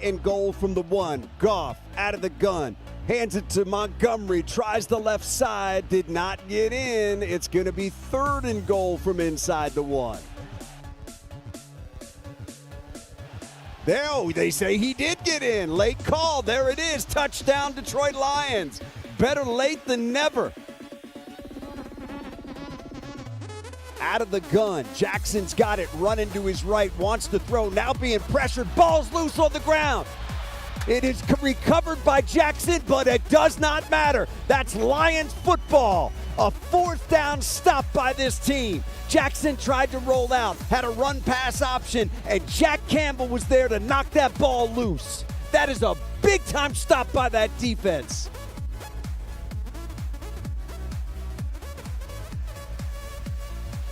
and goal from the 1. Goff out of the gun. Hands it to Montgomery. Tries the left side. Did not get in. It's going to be 3rd and goal from inside the 1. They say he did get in. Late call. There it is. Touchdown, Detroit Lions. Better late than never. Out of the gun. Jackson's got it. Running to his right. Wants to throw. Now being pressured. Ball's loose on the ground. It is recovered by Jackson, but it does not matter. That's Lions football. A 4th down stop by this team. Jackson tried to roll out, had a run-pass option, and Jack Campbell was there to knock that ball loose. That is a big-time stop by that defense.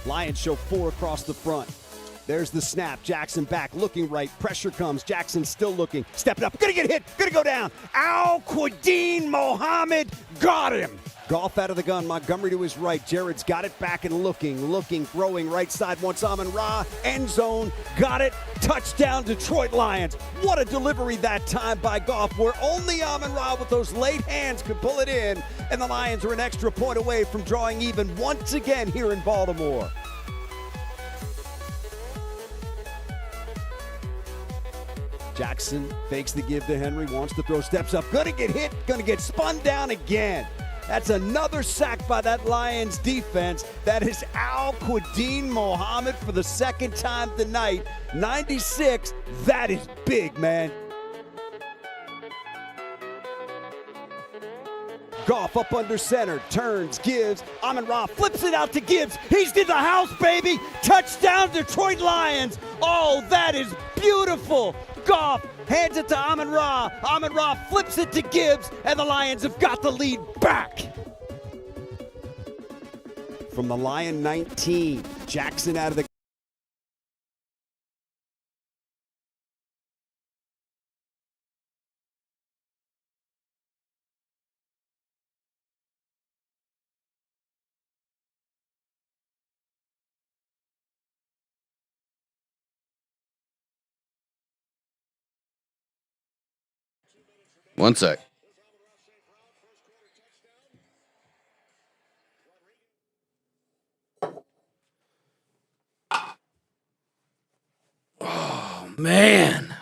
Lions show 4 across the front. There's the snap. Jackson back, looking right. Pressure comes. Jackson still looking. Stepping up. Gonna get hit. Gonna go down. Al-Quadin Mohammed got him. Goff out of the gun. Montgomery to his right. Jared's got it back and looking, throwing right side. Wants Amon-Ra. End zone. Got it. Touchdown, Detroit Lions. What a delivery that time by Goff, where only Amon-Ra with those late hands could pull it in. And the Lions are an extra point away from drawing even once again here in Baltimore. Jackson fakes the give to Henry, wants to throw, steps up, gonna get hit, gonna get spun down again. That's another sack by that Lions defense. That is Al-Quadin Mohammed for the 2nd time tonight. 96, that is big, man. Goff up under center, turns, gives, Amon-Ra flips it out to Gibbs. He's in the house, baby. Touchdown, Detroit Lions. Oh, that is beautiful. Goff hands it to Amon-Ra. Amon-Ra flips it to Gibbs, and the Lions have got the lead back. From the Lion 19, Jackson out of the One sec. Oh, man.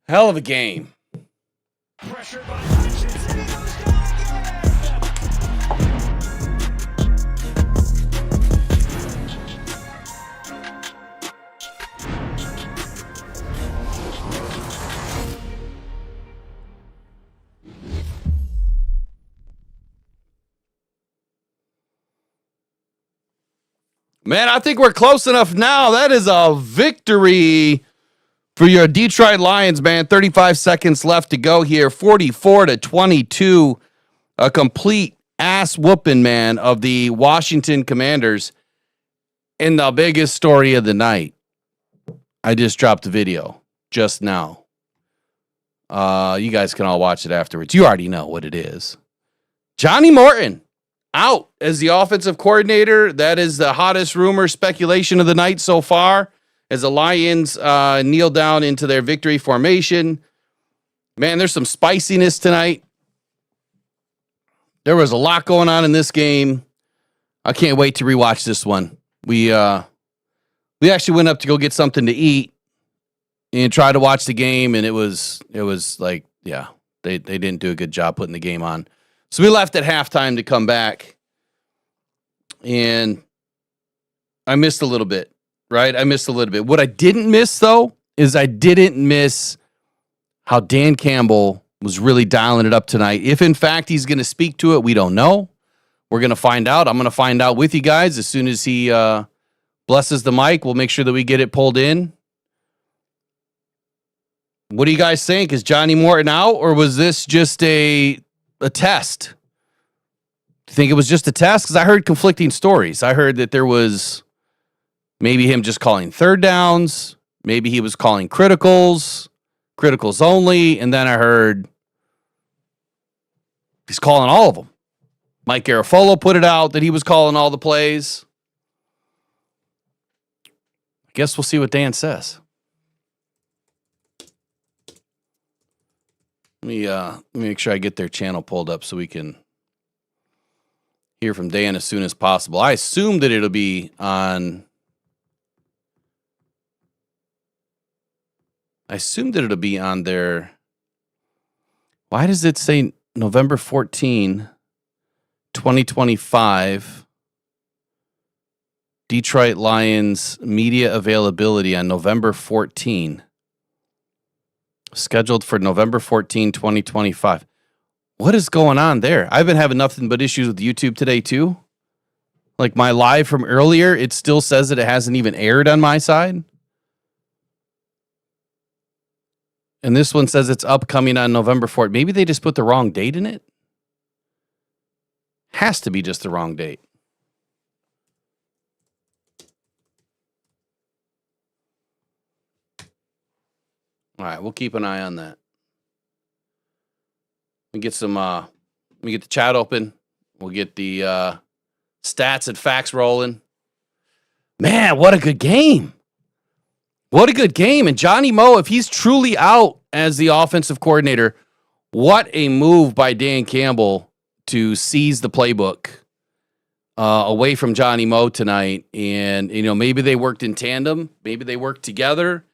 Hell of a game. Pressure by Man, I think we're close enough now. That is a victory for your Detroit Lions, man. 35 seconds left to go here. 44-22. A complete ass whooping, man, of the Washington Commanders. And the biggest story of the night. I just dropped the video just now. You guys can all watch it afterwards. You already know what it is. Johnny Morton out as the offensive coordinator. That is the hottest rumor speculation of the night so far, as the Lions kneel down into their victory formation. Man, there's some spiciness tonight. There was a lot going on in this game. I can't wait to rewatch this one. We actually went up to go get something to eat and try to watch the game, and it was like, yeah, they didn't do a good job putting the game on. So we left at halftime to come back, and I missed a little bit, right? I missed a little bit. What I didn't miss, though, is I didn't miss how Dan Campbell was really dialing it up tonight. If, in fact, he's going to speak to it, we don't know. We're going to find out. I'm going to find out with you guys as soon as he blesses the mic. We'll make sure that we get it pulled in. What do you guys think? Is Johnny Morton out, or was this just a test? Do you think it was just a test? Because I heard conflicting stories. I heard that there was maybe him just calling third downs. Maybe he was calling criticals only. And then I heard he's calling all of them. Mike Garafolo put it out that he was calling all the plays. I guess we'll see what Dan says. Let me make sure I get their channel pulled up so we can hear from Dan as soon as possible. I assume that it'll be on. Their. Why does it say November 14, 2025? Detroit Lions media availability on November 14. Scheduled for November 14, 2025. What is going on there? I've been having nothing but issues with YouTube today, too. Like my live from earlier, it still says that it hasn't even aired on my side. And this one says it's upcoming on November 4th. Maybe they just put the wrong date in it? Has to be just the wrong date. All right, we'll keep an eye on that. We get some. We get the chat open. We'll get the stats and facts rolling. Man, what a good game! What a good game! And Johnny Moe, if he's truly out as the offensive coordinator, what a move by Dan Campbell to seize the playbook away from Johnny Moe tonight. And maybe they worked in tandem. Maybe they worked together.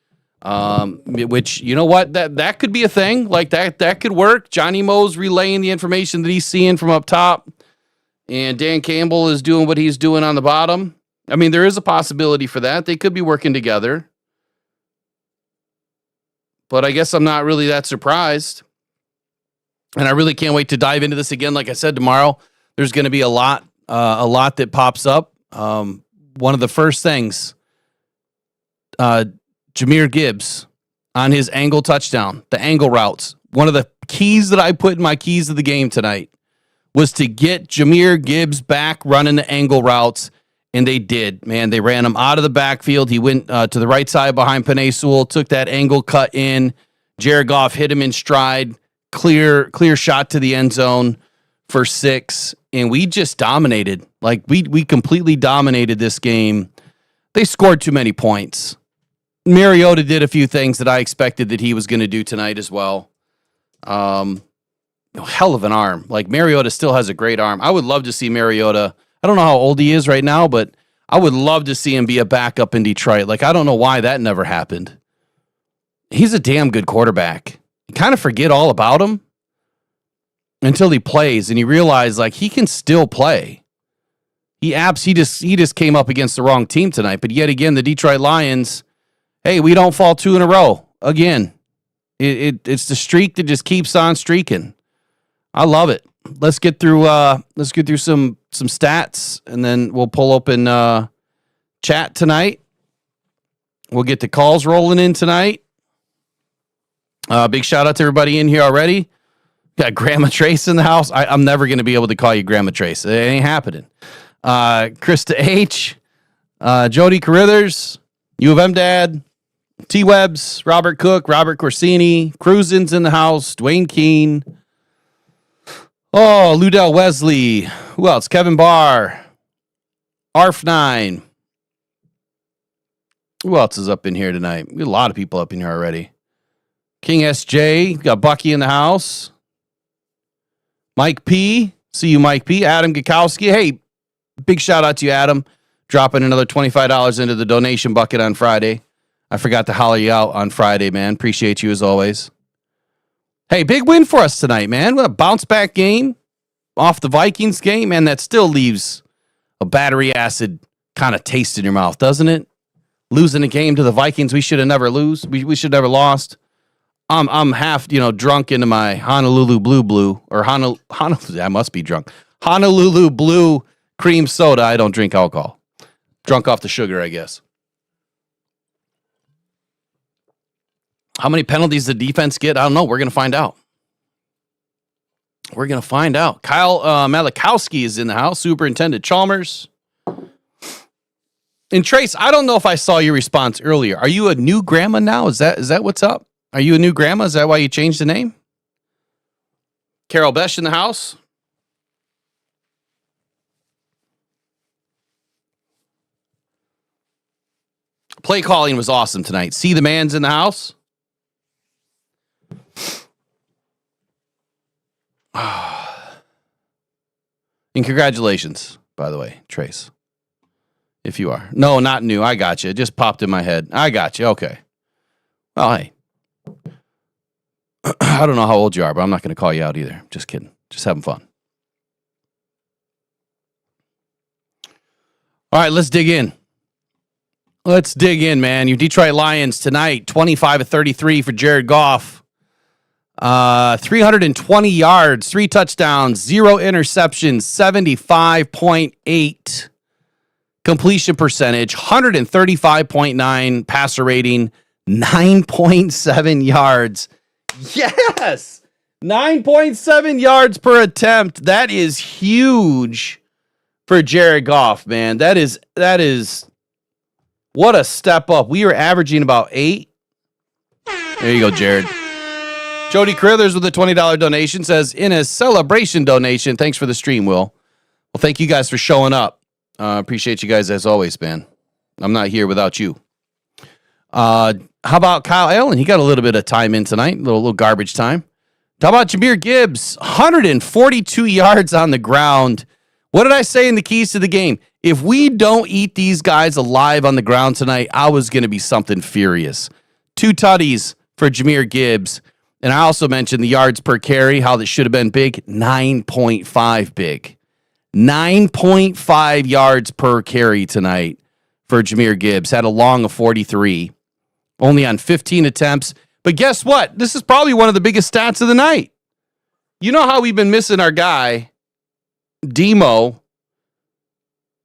Which, you know what, that could be a thing. Like that could work. Johnny Moe's relaying the information that he's seeing from up top, and Dan Campbell is doing what he's doing on the bottom. I mean, there is a possibility for that. They could be working together, but I guess I'm not really that surprised. And I really can't wait to dive into this again. Like I said, tomorrow there's going to be a lot that pops up. One of the first things, Jahmyr Gibbs on his angle touchdown, the angle routes. One of the keys that I put in my keys of the game tonight was to get Jahmyr Gibbs back running the angle routes, and they did. Man, they ran him out of the backfield. He went to the right side behind Penei Sewell, took that angle cut in. Jared Goff hit him in stride, clear shot to the end zone for 6, and we just dominated. Like, we completely dominated this game. They scored too many points. Mariota did a few things that I expected that he was going to do tonight as well. Hell of an arm. Like, Mariota still has a great arm. I would love to see Mariota. I don't know how old he is right now, but I would love to see him be a backup in Detroit. Like, I don't know why that never happened. He's a damn good quarterback. You kind of forget all about him until he plays, and you realize, like, he can still play. He just came up against the wrong team tonight, but yet again, the Detroit Lions, hey, we don't fall 2 in a row. Again, it's the streak that just keeps on streaking. I love it. Let's get through some stats, and then we'll pull open chat tonight. We'll get the calls rolling in tonight. Big shout out to everybody in here already. Got Grandma Trace in the house. I'm never going to be able to call you Grandma Trace. It ain't happening. Krista H, Jody Carithers, U of M Dad, T Webbs, Robert Cook, Robert Corsini, Cruisin's in the house, Dwayne Keene. Oh, Ludell Wesley. Who else? Kevin Barr, ARF9. Who else is up in here tonight? We got a lot of people up in here already. King SJ, got Bucky in the house. Mike P, see you, Mike P. Adam Gakowski. Hey, big shout out to you, Adam. Dropping another $25 into the donation bucket on Friday. I forgot to holler you out on Friday, man. Appreciate you as always. Hey, big win for us tonight, man. What a bounce back game off the Vikings game, man. That still leaves a battery acid kind of taste in your mouth, doesn't it? Losing a game to the Vikings, we should have never we should have never lost. I'm half, drunk into my Honolulu Blue or Honolulu. I must be drunk. Honolulu Blue cream soda. I don't drink alcohol. Drunk off the sugar, I guess. How many penalties did defense get? I don't know. We're going to find out. Kyle Malakowski is in the house. Superintendent Chalmers. And Trace, I don't know if I saw your response earlier. Are you a new grandma now? Is that what's up? Are you a new grandma? Is that why you changed the name? Carol Besh in the house. Play calling was awesome tonight. See the man's in the house. And congratulations, by the way, Trace. If you are. No, not new. I got you. It just popped in my head. I got you. Okay. Well, hey. I don't know how old you are, but I'm not going to call you out either. Just kidding. Just having fun. All right, let's dig in. Let's dig in, man. Your Detroit Lions tonight, 25 of 33 for Jared Goff. 320 yards, 3 touchdowns, 0 interceptions, 75.8 completion percentage, 135.9 passer rating, 9.7 yards. Yes! 9.7 yards per attempt. That is huge for Jared Goff, man. That is what a step up. We are averaging about 8. There you go, Jared. Jody Crithers with a $20 donation says, in a celebration donation, thanks for the stream, Will. Well, thank you guys for showing up. Appreciate you guys as always, man. I'm not here without you. How about Kyle Allen? He got a little bit of time in tonight, a little garbage time. How about Jahmyr Gibbs? 142 yards on the ground. What did I say in the keys to the game? If we don't eat these guys alive on the ground tonight, I was going to be something furious. 2 tutties for Jahmyr Gibbs. And I also mentioned the yards per carry, how this should have been big. 9.5 big. 9.5 yards per carry tonight for Jahmyr Gibbs. Had a long of 43. Only on 15 attempts. But guess what? This is probably one of the biggest stats of the night. You know how we've been missing our guy, Demo,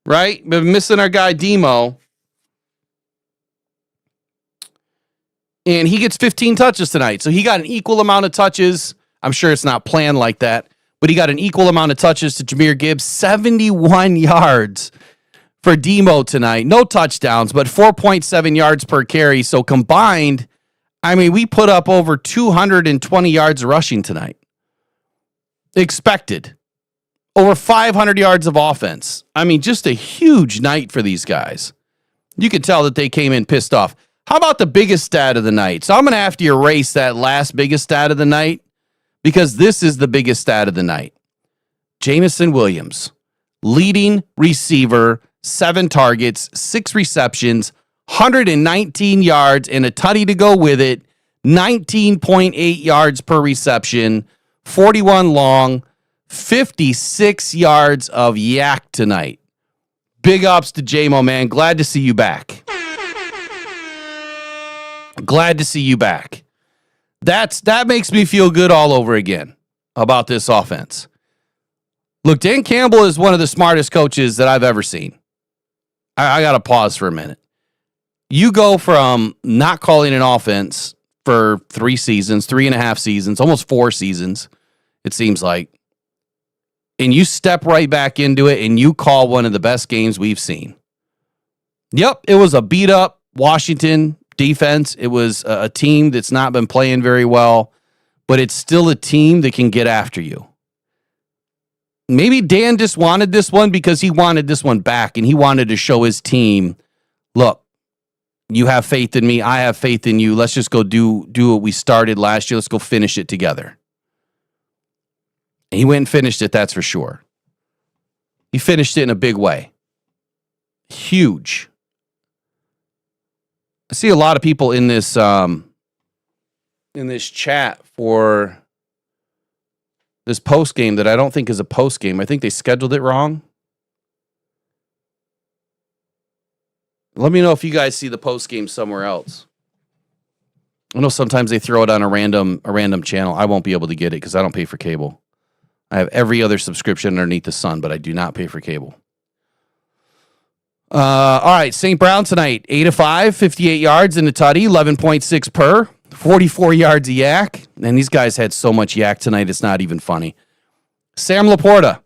right? Been missing our guy, Demo. And he gets 15 touches tonight. So he got an equal amount of touches. I'm sure it's not planned like that. But he got an equal amount of touches to Jahmyr Gibbs. 71 yards for Demo tonight. No touchdowns, but 4.7 yards per carry. So combined, I mean, we put up over 220 yards rushing tonight. Expected. Over 500 yards of offense. I mean, just a huge night for these guys. You could tell that they came in pissed off. How about the biggest stat of the night? So I'm going to have to erase that last biggest stat of the night because this is the biggest stat of the night. Jameson Williams, leading receiver, 7 targets, 6 receptions, 119 yards, and a tutty to go with it, 19.8 yards per reception, 41 long, 56 yards of yak tonight. Big ups to J-Mo, man. Glad to see you back. Glad to see you back. That makes me feel good all over again about this offense. Look, Dan Campbell is one of the smartest coaches that I've ever seen. I got to pause for a minute. You go from not calling an offense for 3 seasons, 3.5 seasons, almost 4 seasons, it seems like, and you step right back into it and you call one of the best games we've seen. Yep, it was a beat-up Washington defense. It was a team that's not been playing very well, but it's still a team that can get after you. Maybe Dan just wanted this one because he wanted this one back and he wanted to show his team, look, you have faith in me. I have faith in you. Let's just go do what we started last year. Let's go finish it together. And he went and finished it, that's for sure. He finished it in a big way. Huge. I see a lot of people in this chat for this post game that I don't think is a post game. I think they scheduled it wrong. Let me know if you guys see the post game somewhere else. I know sometimes they throw it on a random channel. I won't be able to get it because I don't pay for cable. I have every other subscription underneath the sun, but I do not pay for cable. All right, St. Brown tonight, 8 of 5, 58 yards in the tutty, 11.6 per, 44 yards of yak. And these guys had so much yak tonight, it's not even funny. Sam Laporta.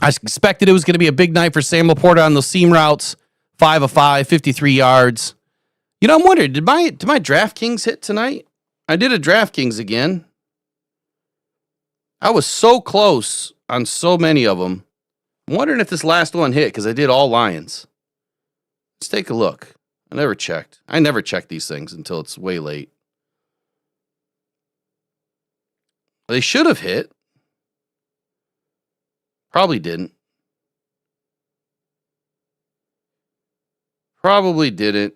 I expected it was going to be a big night for Sam Laporta on the seam routes. 5 of 5, 53 yards. You know, I'm wondering, did my DraftKings hit tonight? I did a DraftKings again. I was so close on so many of them. I'm wondering if this last one hit because I did all Lions. Let's take a look. I never checked. I never check these things until it's way late. They should have hit. Probably didn't. Probably didn't.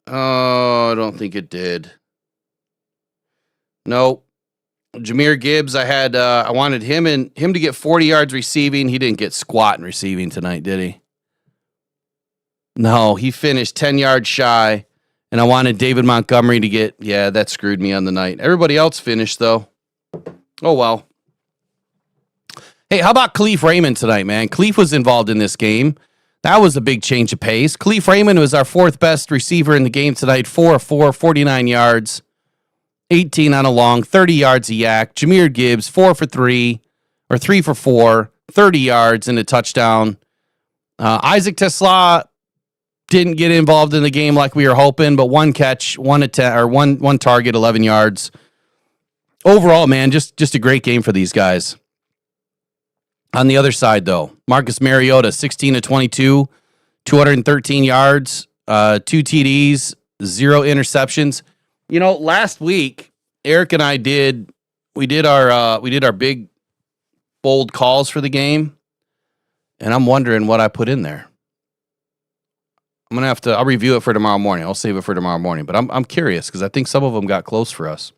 Oh, I don't think it did. Nope. Jahmyr Gibbs, I wanted him to get 40 yards receiving. He didn't get squat in receiving tonight, did he? No, he finished 10 yards shy, and I wanted David Montgomery to get, that screwed me on the night. Everybody else finished, though. Oh, well. Hey, how about Khalif Raymond tonight, man? Khalif was involved in this game. That was a big change of pace. Khalif Raymond was our fourth best receiver in the game tonight, 4-4, 49 yards. 18 on a long, 30 yards a yak. Jahmyr Gibbs, 4 for 3, or 3 for 4, 30 yards and a touchdown. Isaac Tesla didn't get involved in the game like we were hoping, but one catch, one target, 11 yards. Overall, man, just a great game for these guys. On the other side, though, Marcus Mariota, 16 of 22, 213 yards, 2 TDs, 0 interceptions. You know, last week, Eric and I did our big, bold calls for the game, and I'm wondering what I put in there. I'll review it for tomorrow morning. I'll save it for tomorrow morning, but I'm curious because I think some of them got close for us.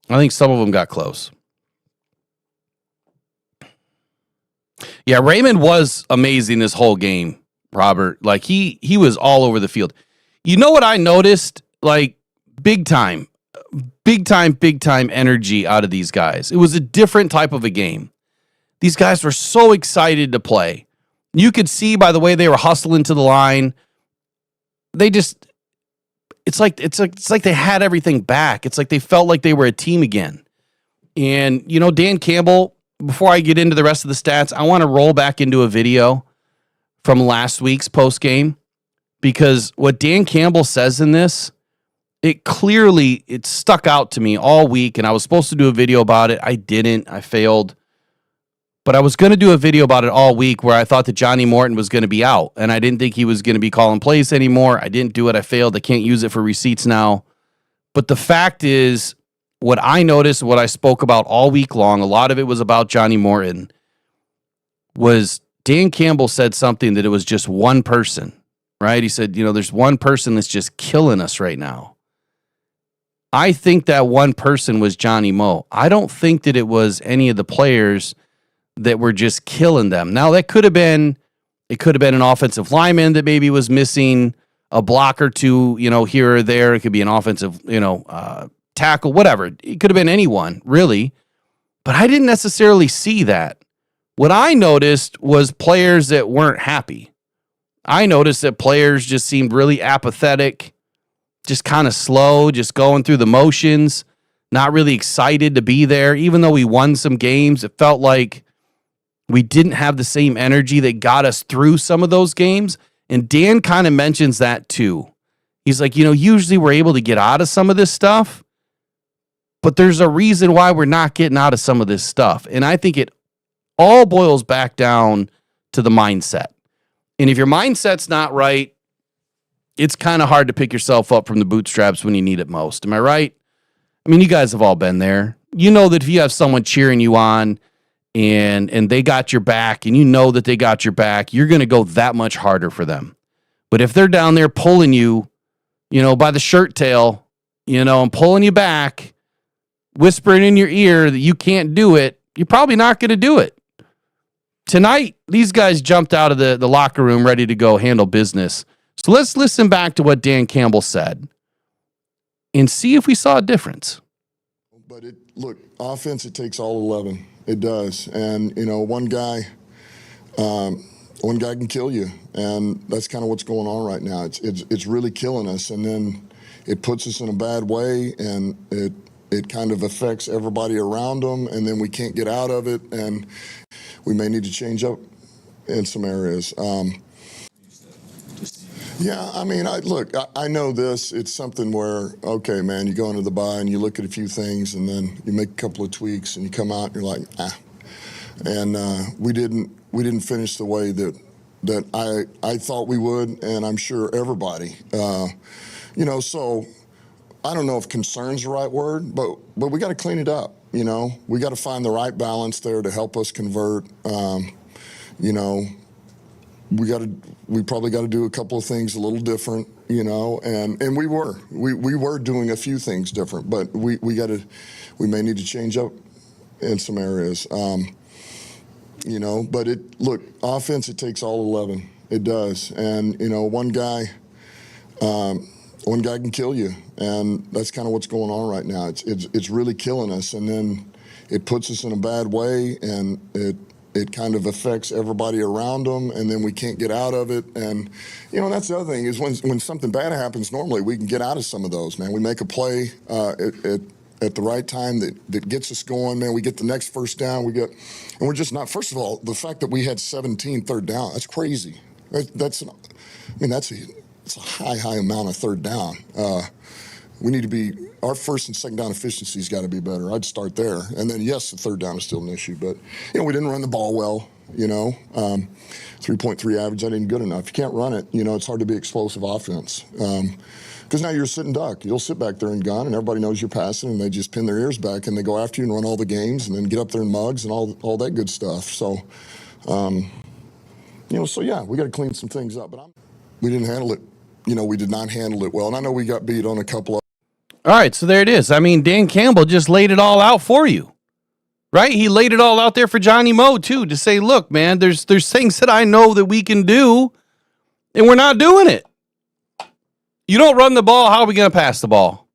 I think some of them got close. Yeah, Raymond was amazing this whole game, Robert. Like he was all over the field. You know what I noticed? Like big time energy out of these guys. It was a different type of a game. These guys were so excited to play. You could see by the way they were hustling to the line. It's like they had everything back. It's like they felt like they were a team again. And you know, Dan Campbell, before I get into the rest of the stats, I want to roll back into a video from last week's post game. Because what Dan Campbell says in this, it stuck out to me all week, and I was supposed to do a video about it. I didn't. I failed. But I was going to do a video about it all week where I thought that Johnny Morton was going to be out, and I didn't think he was going to be calling plays anymore. I didn't do it. I failed. I can't use it for receipts now. But the fact is, what I noticed, what I spoke about all week long, a lot of it was about Johnny Morton, was Dan Campbell said something that it was just one person. Right? He said, you know, there's one person that's just killing us right now. I think that one person was Johnny Moe. I don't think that it was any of the players that were just killing them. Now, it could have been an offensive lineman that maybe was missing a block or two, you know, here or there. It could be an offensive, tackle, whatever. It could have been anyone, really. But I didn't necessarily see that. What I noticed was players that weren't happy. I noticed that players just seemed really apathetic, just kind of slow, just going through the motions, not really excited to be there. Even though we won some games, it felt like we didn't have the same energy that got us through some of those games. And Dan kind of mentions that too. He's like, you know, usually we're able to get out of some of this stuff, but there's a reason why we're not getting out of some of this stuff. And I think it all boils back down to the mindset. And if your mindset's not right, it's kind of hard to pick yourself up from the bootstraps when you need it most. Am I right? I mean, you guys have all been there. You know that if you have someone cheering you on and they got your back and you know that they got your back, you're going to go that much harder for them. But if they're down there pulling you, you know, by the shirt tail, you know, and pulling you back, whispering in your ear that you can't do it, you're probably not going to do it. Tonight, these guys jumped out of the locker room ready to go handle business. So let's listen back to what Dan Campbell said and see if we saw a difference. But offense, it takes all 11. It does. And, you know, one guy can kill you. And that's kind of what's going on right now. It's really killing us. And then it puts us in a bad way, and it kind of affects everybody around them, and then we can't get out of it, and we may need to change up in some areas. Yeah, I mean, I know this. It's something where, okay, man, you go into the bye and you look at a few things, and then you make a couple of tweaks, and you come out and you're like, ah. And we didn't finish the way that I thought we would, and I'm sure everybody. So I don't know if concern's the right word, but we got to clean it up. You know, we got to find the right balance there to help us convert. You know, we probably got to do a couple of things a little different. You know, and we were doing a few things different, but we may need to change up in some areas. You know, but look, offense, it takes all 11. It does, and you know, one guy can kill you, and that's kind of what's going on right now. It's really killing us, and then it puts us in a bad way, and it kind of affects everybody around them, and then we can't get out of it. And you know, that's the other thing is when something bad happens, normally we can get out of some of those. Man, we make a play at the right time that gets us going. Man, we get the next first down. And we're just not. First of all, the fact that we had 17 third down, that's crazy. It's a high amount of third down. We need to be, our first and second down efficiency's got to be better. I'd start there. And then, yes, the third down is still an issue. But, you know, we didn't run the ball well, you know. 3.3 average, that ain't good enough. You can't run it. You know, it's hard to be explosive offense. Because now you're a sitting duck. You'll sit back there and gun, and everybody knows you're passing, and they just pin their ears back, and they go after you and run all the games, and then get up there in mugs and all that good stuff. So, you know, so yeah, we got to clean some things up. But we didn't handle it. You know, we did not handle it well. And I know we got beat on a couple of. All right, so there it is. I mean, Dan Campbell just laid it all out for you, right? He laid it all out there for Johnny Moe, too, to say, look, man, there's things that I know that we can do, and we're not doing it. You don't run the ball, how are we going to pass the ball?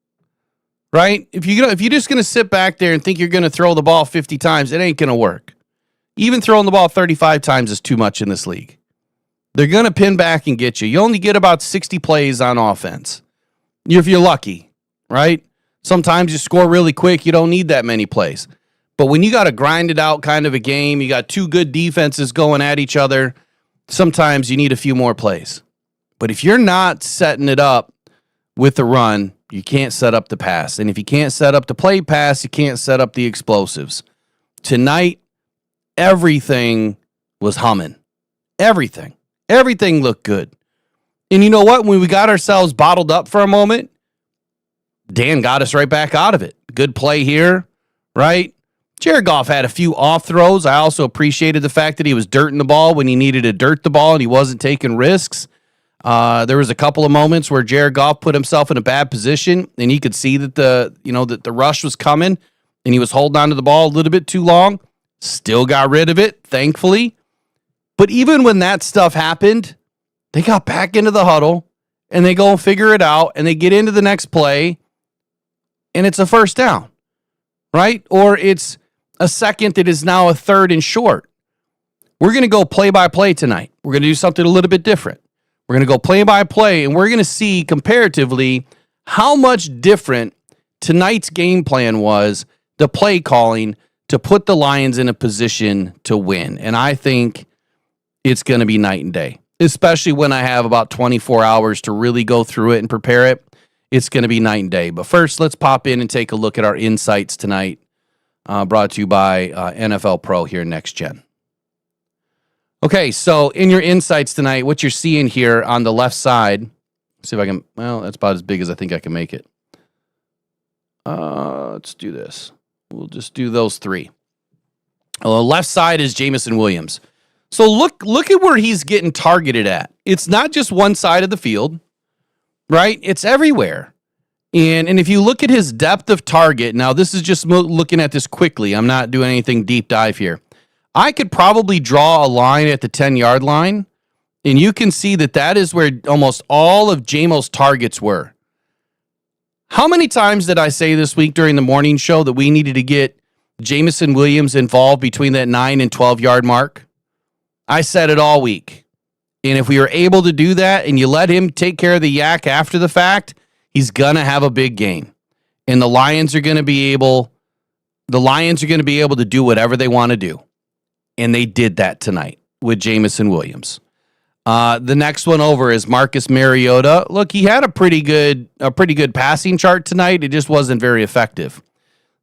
Right? If you're just going to sit back there and think you're going to throw the ball 50 times, it ain't going to work. Even throwing the ball 35 times is too much in this league. They're going to pin back and get you. You only get about 60 plays on offense. If you're lucky, right? Sometimes you score really quick. You don't need that many plays. But when you got to grind it out kind of a game, you got two good defenses going at each other, sometimes you need a few more plays. But if you're not setting it up with the run, you can't set up the pass. And if you can't set up the play pass, you can't set up the explosives. Tonight, everything was humming. Everything looked good. And you know what? When we got ourselves bottled up for a moment, Dan got us right back out of it. Good play here, right? Jared Goff had a few off throws. I also appreciated the fact that he was dirting the ball when he needed to dirt the ball and he wasn't taking risks. There was a couple of moments where Jared Goff put himself in a bad position and he could see that the rush was coming and he was holding on to the ball a little bit too long. Still got rid of it, thankfully. But even when that stuff happened, they got back into the huddle and they go and figure it out and they get into the next play and it's a first down, right? Or it's a second that is now a third and short. We're going to go play by play tonight. We're going to do something a little bit different. We're going to go play by play and we're going to see comparatively how much different tonight's game plan was, the play calling to put the Lions in a position to win. And I think it's going to be night and day, especially when I have about 24 hours to really go through it and prepare it. It's going to be night and day. But first, let's pop in and take a look at our insights tonight, brought to you by NFL Pro here, Next Gen. Okay, so in your insights tonight, what you're seeing here on the left side, see if I can, well, that's about as big as I think I can make it. Let's do this. We'll just do those three. The left side is Jamison Williams. So look at where he's getting targeted at. It's not just one side of the field, right? It's everywhere. And if you look at his depth of target, now this is just looking at this quickly. I'm not doing anything deep dive here. I could probably draw a line at the 10-yard line, and you can see that is where almost all of JMO's targets were. How many times did I say this week during the morning show that we needed to get Jamison Williams involved between that 9 and 12-yard mark? I said it all week. And if we were able to do that and you let him take care of the yak after the fact, he's going to have a big game. And the Lions are going to be able to do whatever they want to do. And they did that tonight with Jamison Williams. The next one over is Marcus Mariota. Look, he had a pretty good passing chart tonight. It just wasn't very effective.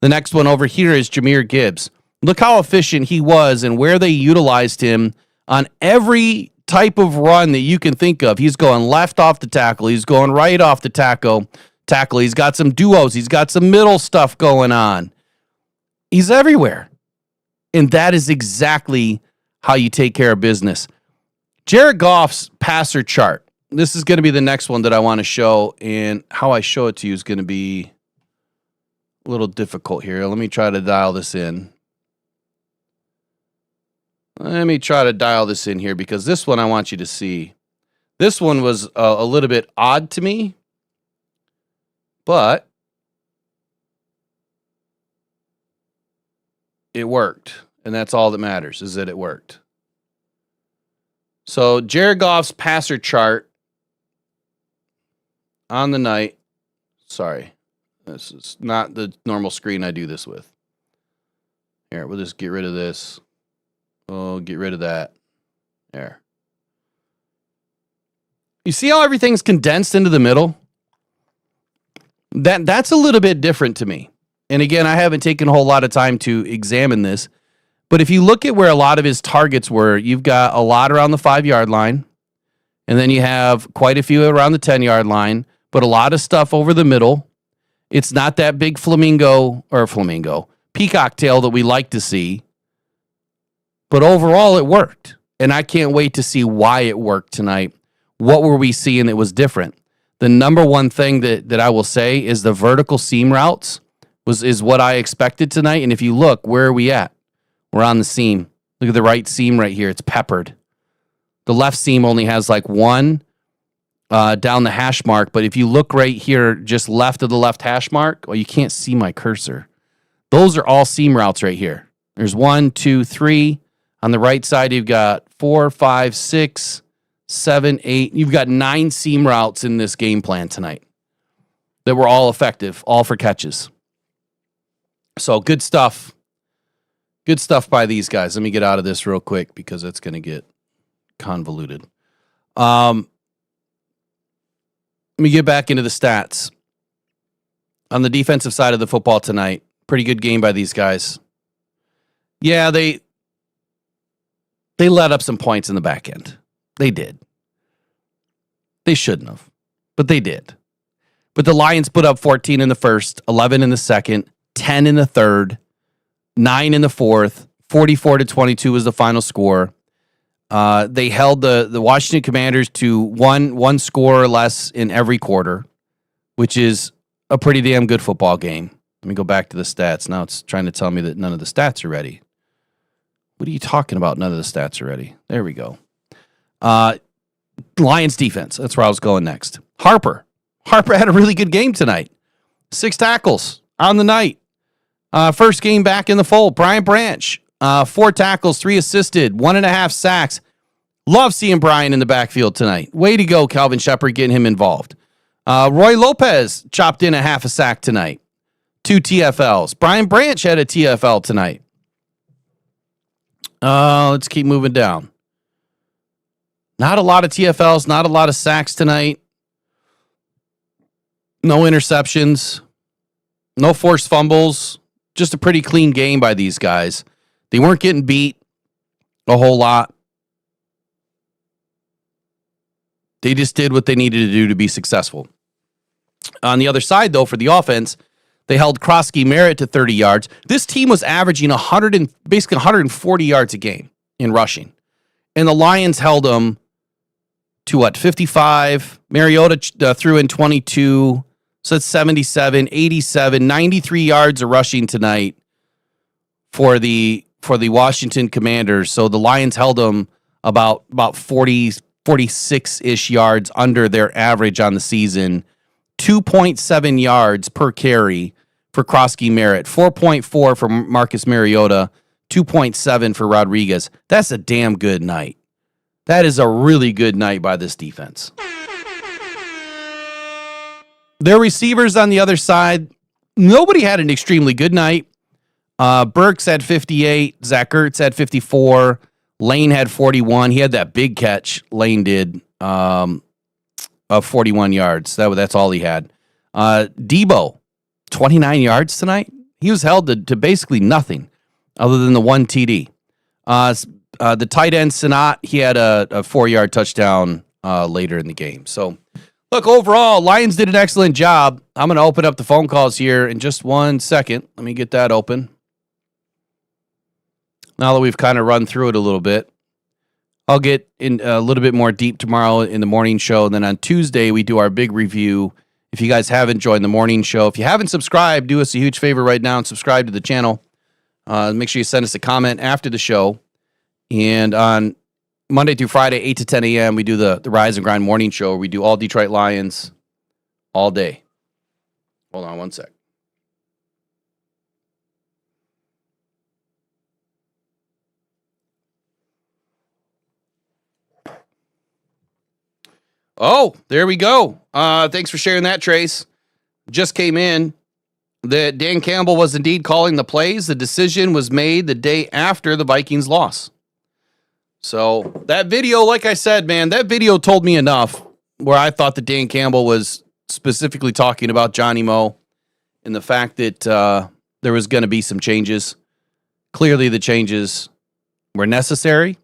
The next one over here is Jahmyr Gibbs. Look how efficient he was and where they utilized him on every type of run that you can think of. He's going left off the tackle. He's going right off the tackle tackle. He's got some duos. He's got some middle stuff going on. He's everywhere. And that is exactly how you take care of business. Jared Goff's passer chart. This is going to be the next one that I want to show, and how I show it to you is going to be a little difficult here. Let me try to dial this in. Let me try to dial this in here, because this one I want you to see. This one was a little bit odd to me, but it worked. And that's all that matters, is that it worked. So Jared Goff's passer chart on the night. Sorry, this is not the normal screen I do this with. Here, we'll just get rid of this. Oh, get rid of that. There. You see how everything's condensed into the middle? That's a little bit different to me. And again, I haven't taken a whole lot of time to examine this. But if you look at where a lot of his targets were, you've got a lot around the 5-yard line. And then you have quite a few around the 10-yard line. But a lot of stuff over the middle. It's not that big peacock tail that we like to see. But overall, it worked. And I can't wait to see why it worked tonight. What were we seeing that was different? The number one thing that I will say is the vertical seam routes is what I expected tonight. And if you look, where are we at? We're on the seam. Look at the right seam right here. It's peppered. The left seam only has like one down the hash mark. But if you look right here, just left of the left hash mark, well, you can't see my cursor. Those are all seam routes right here. There's 1, 2, 3. On the right side, you've got 4, 5, 6, 7, 8. You've got 9 seam routes in this game plan tonight that were all effective, all for catches. So good stuff. Good stuff by these guys. Let me get out of this real quick because it's going to get convoluted. Let me get back into the stats. On the defensive side of the football tonight, pretty good game by these guys. Yeah, they let up some points in the back end. They did. They shouldn't have, but they did. But the Lions put up 14 in the first, 11 in the second, 10 in the third, 9 in the fourth, 44-22 was the final score. They held the Washington Commanders to one score or less in every quarter, which is a pretty damn good football game. Let me go back to the stats. Now it's trying to tell me that none of the stats are ready. What are you talking about? None of the stats are ready. There we go. Lions defense. That's where I was going next. Harper had a really good game tonight. 6 tackles on the night. First game back in the fold. Brian Branch, 4 tackles, 3 assisted, 1.5 sacks. Love seeing Brian in the backfield tonight. Way to go, Calvin Shepard, getting him involved. Roy Lopez chopped in a half a sack tonight. 2 TFLs. Brian Branch had a TFL tonight. Let's keep moving down. Not a lot of TFLs, not a lot of sacks tonight. No interceptions. No forced fumbles. Just a pretty clean game by these guys. They weren't getting beat a whole lot. They just did what they needed to do to be successful. On the other side, though, for the offense, they held Krosky Merritt to 30 yards. This team was averaging 140 yards a game in rushing. And the Lions held them to 55. Mariota threw in 22. So that's 77, 87, 93 yards of rushing tonight for the Washington Commanders. So the Lions held them about 46-ish yards under their average on the season. 2.7 yards per carry for Krosky Merritt. 4.4 for Marcus Mariota. 2.7 for Rodriguez. That's a damn good night. That is a really good night by this defense. Their receivers on the other side, nobody had an extremely good night. Burks had 58. Zach Ertz had 54. Lane had 41. He had that big catch, Lane did, of 41 yards. That's all he had. Debo, 29 yards tonight. He was held to basically nothing other than the 1 TD. The tight end, Sanat, he had a 4-yard touchdown later in the game. So Look, overall, Lions did an excellent job. I'm going to open up the phone calls here in just 1 second. Let me get that open. Now that we've kind of run through it a little bit, I'll get in a little bit more deep tomorrow in the morning show. And then on Tuesday, we do our big review. If you guys haven't joined the morning show, if you haven't subscribed, do us a huge favor right now and subscribe to the channel. Make sure you send us a comment after the show. And on Monday through Friday, 8 to 10 a.m., we do the Rise and Grind morning show where we do all Detroit Lions all day. Hold on 1 sec. Oh, there we go. Thanks for sharing that, Trace. Just came in that Dan Campbell was indeed calling the plays. The decision was made the day after the Vikings loss. So that video, like I said, man, that video told me enough where I thought that Dan Campbell was specifically talking about Johnny Moe and the fact that there was going to be some changes. Clearly the changes were necessary.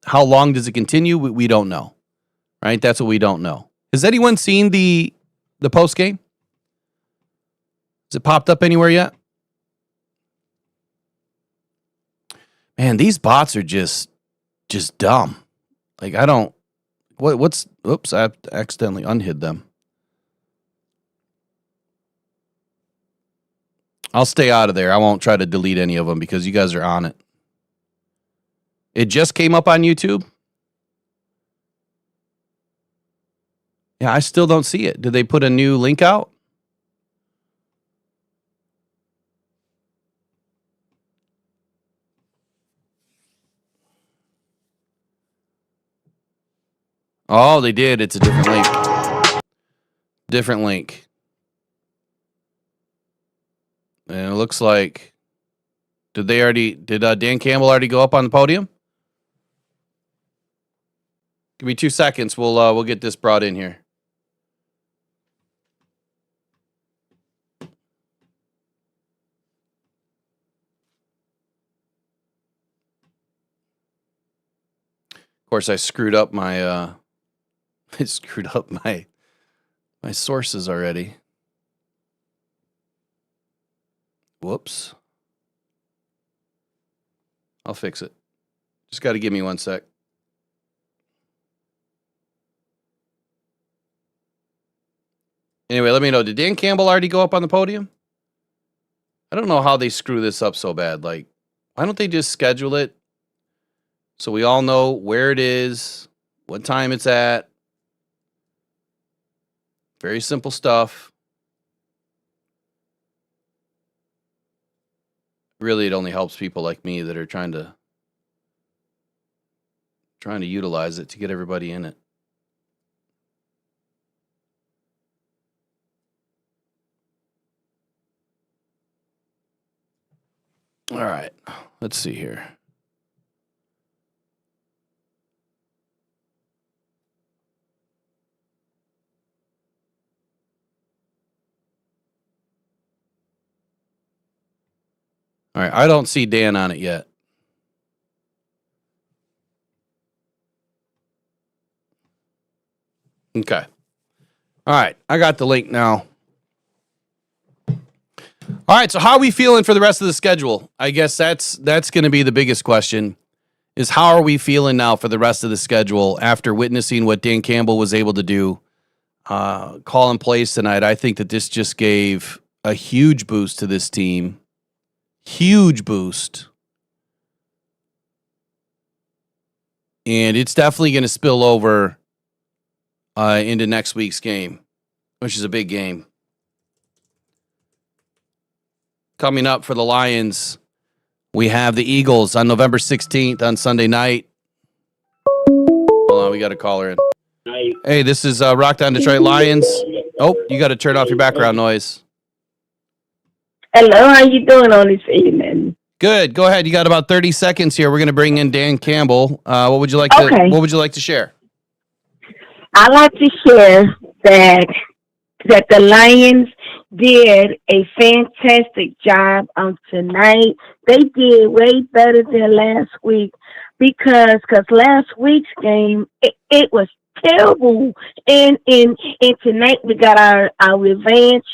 How long does it continue? We don't know. Right? That's what we don't know. Has anyone seen the post game? Has it popped up anywhere yet? Man, these bots are just dumb. Like I don't oops, I accidentally unhid them. I'll stay out of there. I won't try to delete any of them because you guys are on it. It just came up on YouTube. Yeah, I still don't see it. Did they put a new link out? Oh, they did. It's a different link. Different link. And it looks like did Dan Campbell already go up on the podium? Give me 2 seconds. We'll get this brought in here. Of course, I screwed up my my sources already. Whoops. I'll fix it. Just got to give me 1 sec. Anyway, let me know. Did Dan Campbell already go up on the podium? I don't know how they screw this up so bad. Like, why don't they just schedule it so we all know where it is, what time it's at? Very simple stuff. Really, it only helps people like me that are trying to utilize it to get everybody in it. All right, let's see here. All right, I don't see Dan on it yet. Okay. All right, I got the link now. All right, so how are we feeling for the rest of the schedule? I guess that's going to be the biggest question, is how are we feeling now for the rest of the schedule after witnessing what Dan Campbell was able to do, call in plays tonight. I think that this just gave a huge boost to this team. Huge boost. And it's definitely going to spill over into next week's game, which is a big game. Coming up for the Lions, we have the Eagles on November 16th on Sunday night. Hold on, we got a caller in. Hey, this is Rock Down Detroit Lions. Oh, you got to turn off your background noise. Hello, how you doing on this evening? Good. Go ahead. You got about 30 seconds here. We're going to bring in Dan Campbell. What would you like to share? I'd like to share that the Lions did a fantastic job on tonight. They did way better than last week because last week's game, it was terrible. And tonight we got our revenge.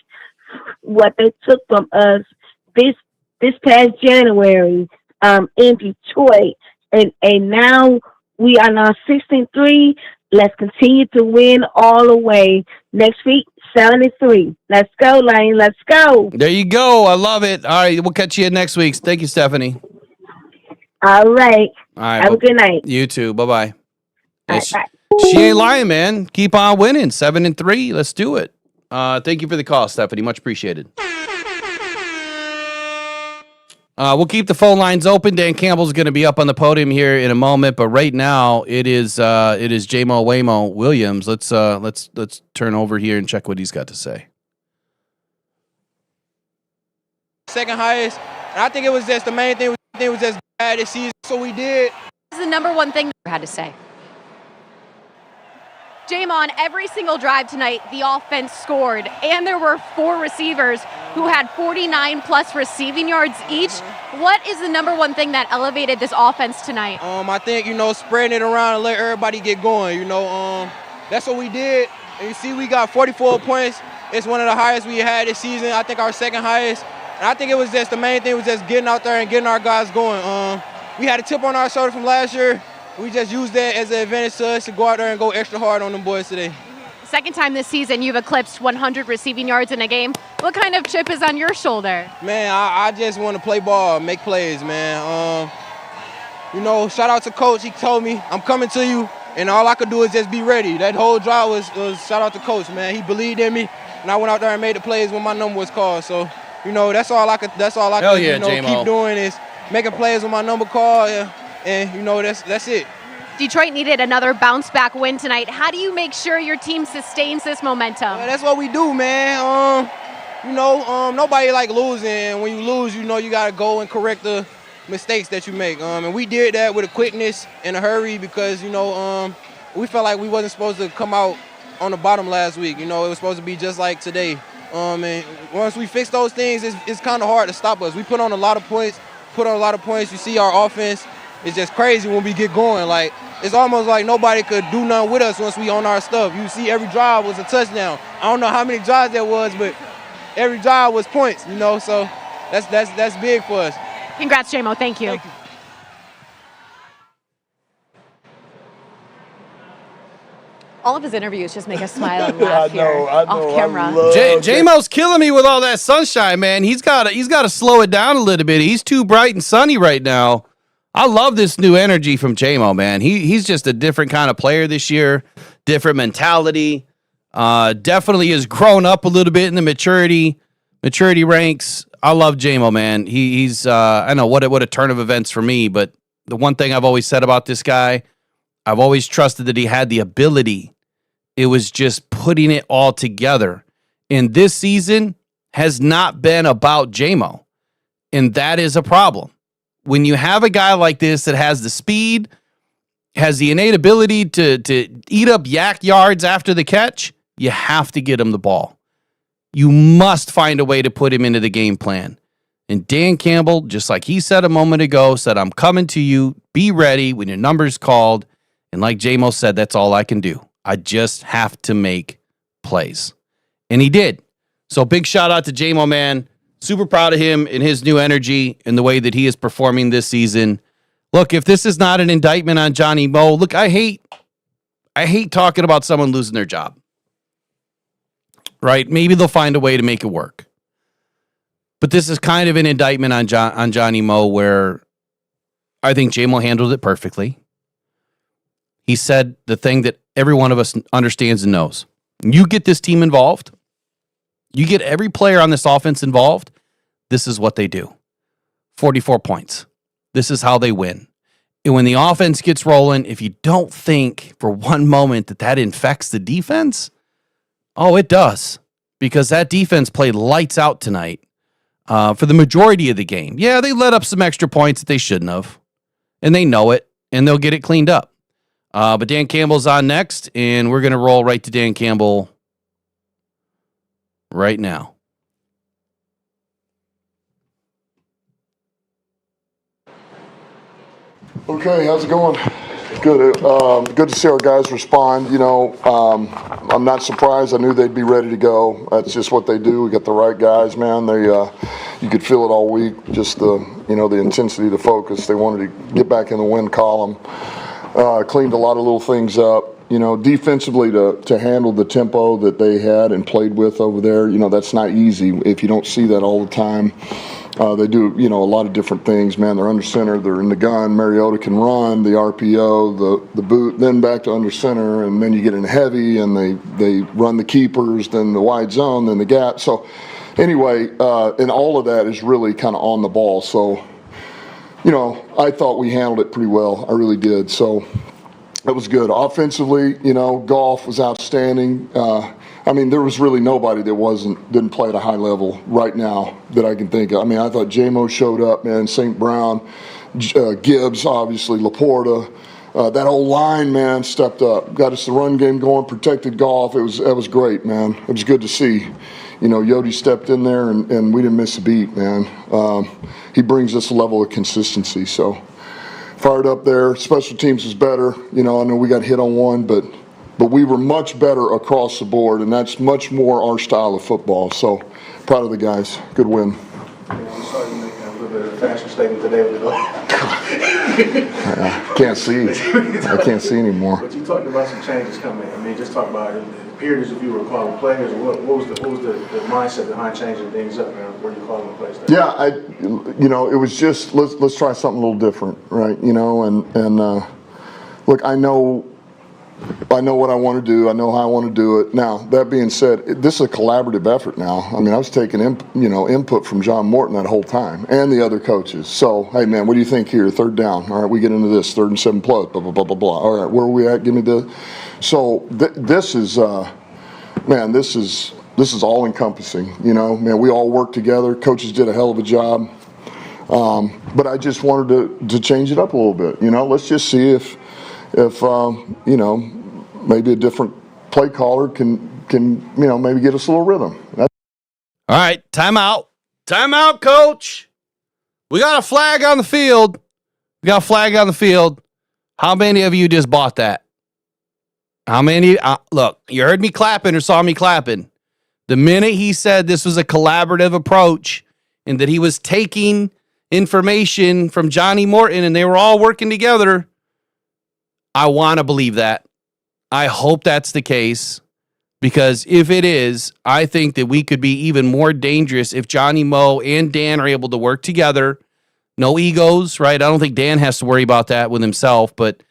What they took from us this past January in Detroit, and now we are now 6-3. Let's continue to win all the way. Next week, 73. Let's go, Lane. Let's go. There you go. I love it. All right, we'll catch you next week. Thank you, Stephanie. All right. All right. Have a good night. You too. Bye-bye. All right, bye. She ain't lying, man. Keep on winning. 7-3. Let's do it. Thank you for the call, Stephanie. Much appreciated. We'll keep the phone lines open. Dan Campbell's going to be up on the podium here in a moment, but right now it is J-Mo Waymo Williams. Let's turn over here and check what he's got to say. Second highest, and I think it was just the main thing. It was just bad this season, so we did. This is the number one thing I had to say. Jamon, every single drive tonight, the offense scored, and there were 4 receivers who had 49-plus receiving yards each. What is the number one thing that elevated this offense tonight? I think, spreading it around and let everybody get going. That's what we did. And you see, we got 44 points. It's one of the highest we had this season. I think our second highest. And I think it was just the main thing was just getting out there and getting our guys going. We had a chip on our shoulder from last year. We just used that as an advantage to us to go out there and go extra hard on them boys today. Second time this season you've eclipsed 100 receiving yards in a game. What kind of chip is on your shoulder? Man, I just want to play ball, make plays, man. Shout out to Coach. He told me, I'm coming to you, and all I could do is just be ready. That whole drive was shout out to Coach, man. He believed in me, and I went out there and made the plays when my number was called. So, that's all I could keep doing is making plays when my number called. And that's it. Detroit needed another bounce-back win tonight. How do you make sure your team sustains this momentum? Well, that's what we do, man. Nobody like losing. When you lose, you got to go and correct the mistakes that you make. And we did that with a quickness and a hurry because, we felt like we wasn't supposed to come out on the bottom last week. It was supposed to be just like today. And once we fix those things, it's kind of hard to stop us. We put on a lot of points. You see our offense. It's just crazy when we get going. Like, it's almost like nobody could do nothing with us once we on our stuff. You see every drive was a touchdown. I don't know how many drives there was, but every drive was points, so that's big for us. Congrats, J-Mo. Thank you. Thank you. All of his interviews just make us smile and laugh here off camera. J-Mo's killing me with all that sunshine, man. He's got to slow it down a little bit. He's too bright and sunny right now. I love this new energy from J-Mo, man. He's just a different kind of player this year, different mentality. Definitely has grown up a little bit in the maturity ranks. I love J-Mo, man. He's I know what a turn of events for me, but the one thing I've always said about this guy, I've always trusted that he had the ability. It was just putting it all together. And this season has not been about J-Mo, and that is a problem. When you have a guy like this that has the speed, has the innate ability to eat up yak yards after the catch, you have to get him the ball. You must find a way to put him into the game plan. And Dan Campbell, just like he said a moment ago, said, I'm coming to you. Be ready when your number's called. And like J-Mo said, that's all I can do. I just have to make plays. And he did. So big shout out to J-Mo, man. Super proud of him and his new energy and the way that he is performing this season. Look, if this is not an indictment on Johnny Mo, look, I hate talking about someone losing their job. Right? Maybe they'll find a way to make it work. But this is kind of an indictment on Johnny Mo where I think J-Mo handled it perfectly. He said the thing that every one of us understands and knows. You get this team involved. You get every player on this offense involved. This is what they do. 44 points. This is how they win. And when the offense gets rolling, if you don't think for one moment that infects the defense, oh, it does. Because that defense played lights out tonight for the majority of the game. Yeah, they let up some extra points that they shouldn't have. And they know it. And they'll get it cleaned up. But Dan Campbell's on next. And we're going to roll right to Dan Campbell right now. Okay, how's it going? Good. Good to see our guys respond. I'm not surprised. I knew they'd be ready to go. That's just what they do. We got the right guys, man. You could feel it all week. Just the intensity, the focus. They wanted to get back in the win column. Cleaned a lot of little things up. Defensively to handle the tempo that they had and played with over there. That's not easy if you don't see that all the time. They do, a lot of different things, man. They're under center, they're in the gun. Mariota can run, the RPO, the boot, then back to under center, and then you get in heavy, and they run the keepers, then the wide zone, then the gap. So anyway, and all of that is really kind of on the ball. So, I thought we handled it pretty well. I really did. So that was good. Offensively, Goff was outstanding. There was really nobody that didn't play at a high level right now that I can think of. I thought J-Mo showed up, man. St. Brown, Gibbs, obviously, Laporta. That whole line, man, stepped up. Got us the run game going, protected Goff. That was great, man. It was good to see. Yodi stepped in there, and we didn't miss a beat, man. He brings us a level of consistency, so fired up there. Special teams was better. I know we got hit on one, but we were much better across the board, and that's much more our style of football. So, proud of the guys. Good win. You started making a little bit of a fashion statement today with I can't see. I can't see anymore. But you talked about some changes coming. Just talk about it. It appeared as if you were calling players. What was the mindset behind changing things up, man? Were you calling the plays? Yeah, it was just let's try something a little different, right? Look, I know what I want to do. I know how I want to do it. Now, that being said, this is a collaborative effort now. I was taking input from John Morton that whole time and the other coaches. So, hey, man, what do you think here? Third down. All right, we get into this. 3rd and 7 plus, blah, blah, blah, blah, blah. All right, where are we at? Give me the. So, this is all encompassing. Man, we all work together. Coaches did a hell of a job. But I just wanted to change it up a little bit. Let's just see if maybe a different play caller can maybe get us a little rhythm. All right, timeout, coach. We got a flag on the field. How many of you just bought that? How many? Look, you heard me clapping or saw me clapping. The minute he said this was a collaborative approach and that he was taking information from Johnny Morton and they were all working together, I want to believe that. I hope that's the case, because if it is, I think that we could be even more dangerous if Johnny Mo and Dan are able to work together. No egos, right? I don't think Dan has to worry about that with himself, but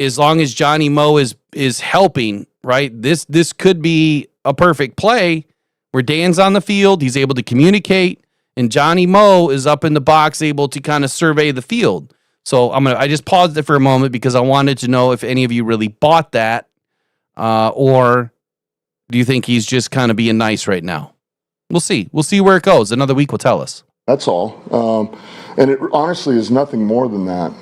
as long as Johnny Mo is helping, right? This could be a perfect play where Dan's on the field, he's able to communicate, and Johnny Mo is up in the box able to kind of survey the field. So I just paused it for a moment because I wanted to know if any of you really bought that, or do you think he's just kind of being nice right now? We'll see. We'll see where it goes. Another week will tell us. That's all. And it honestly is nothing more than that.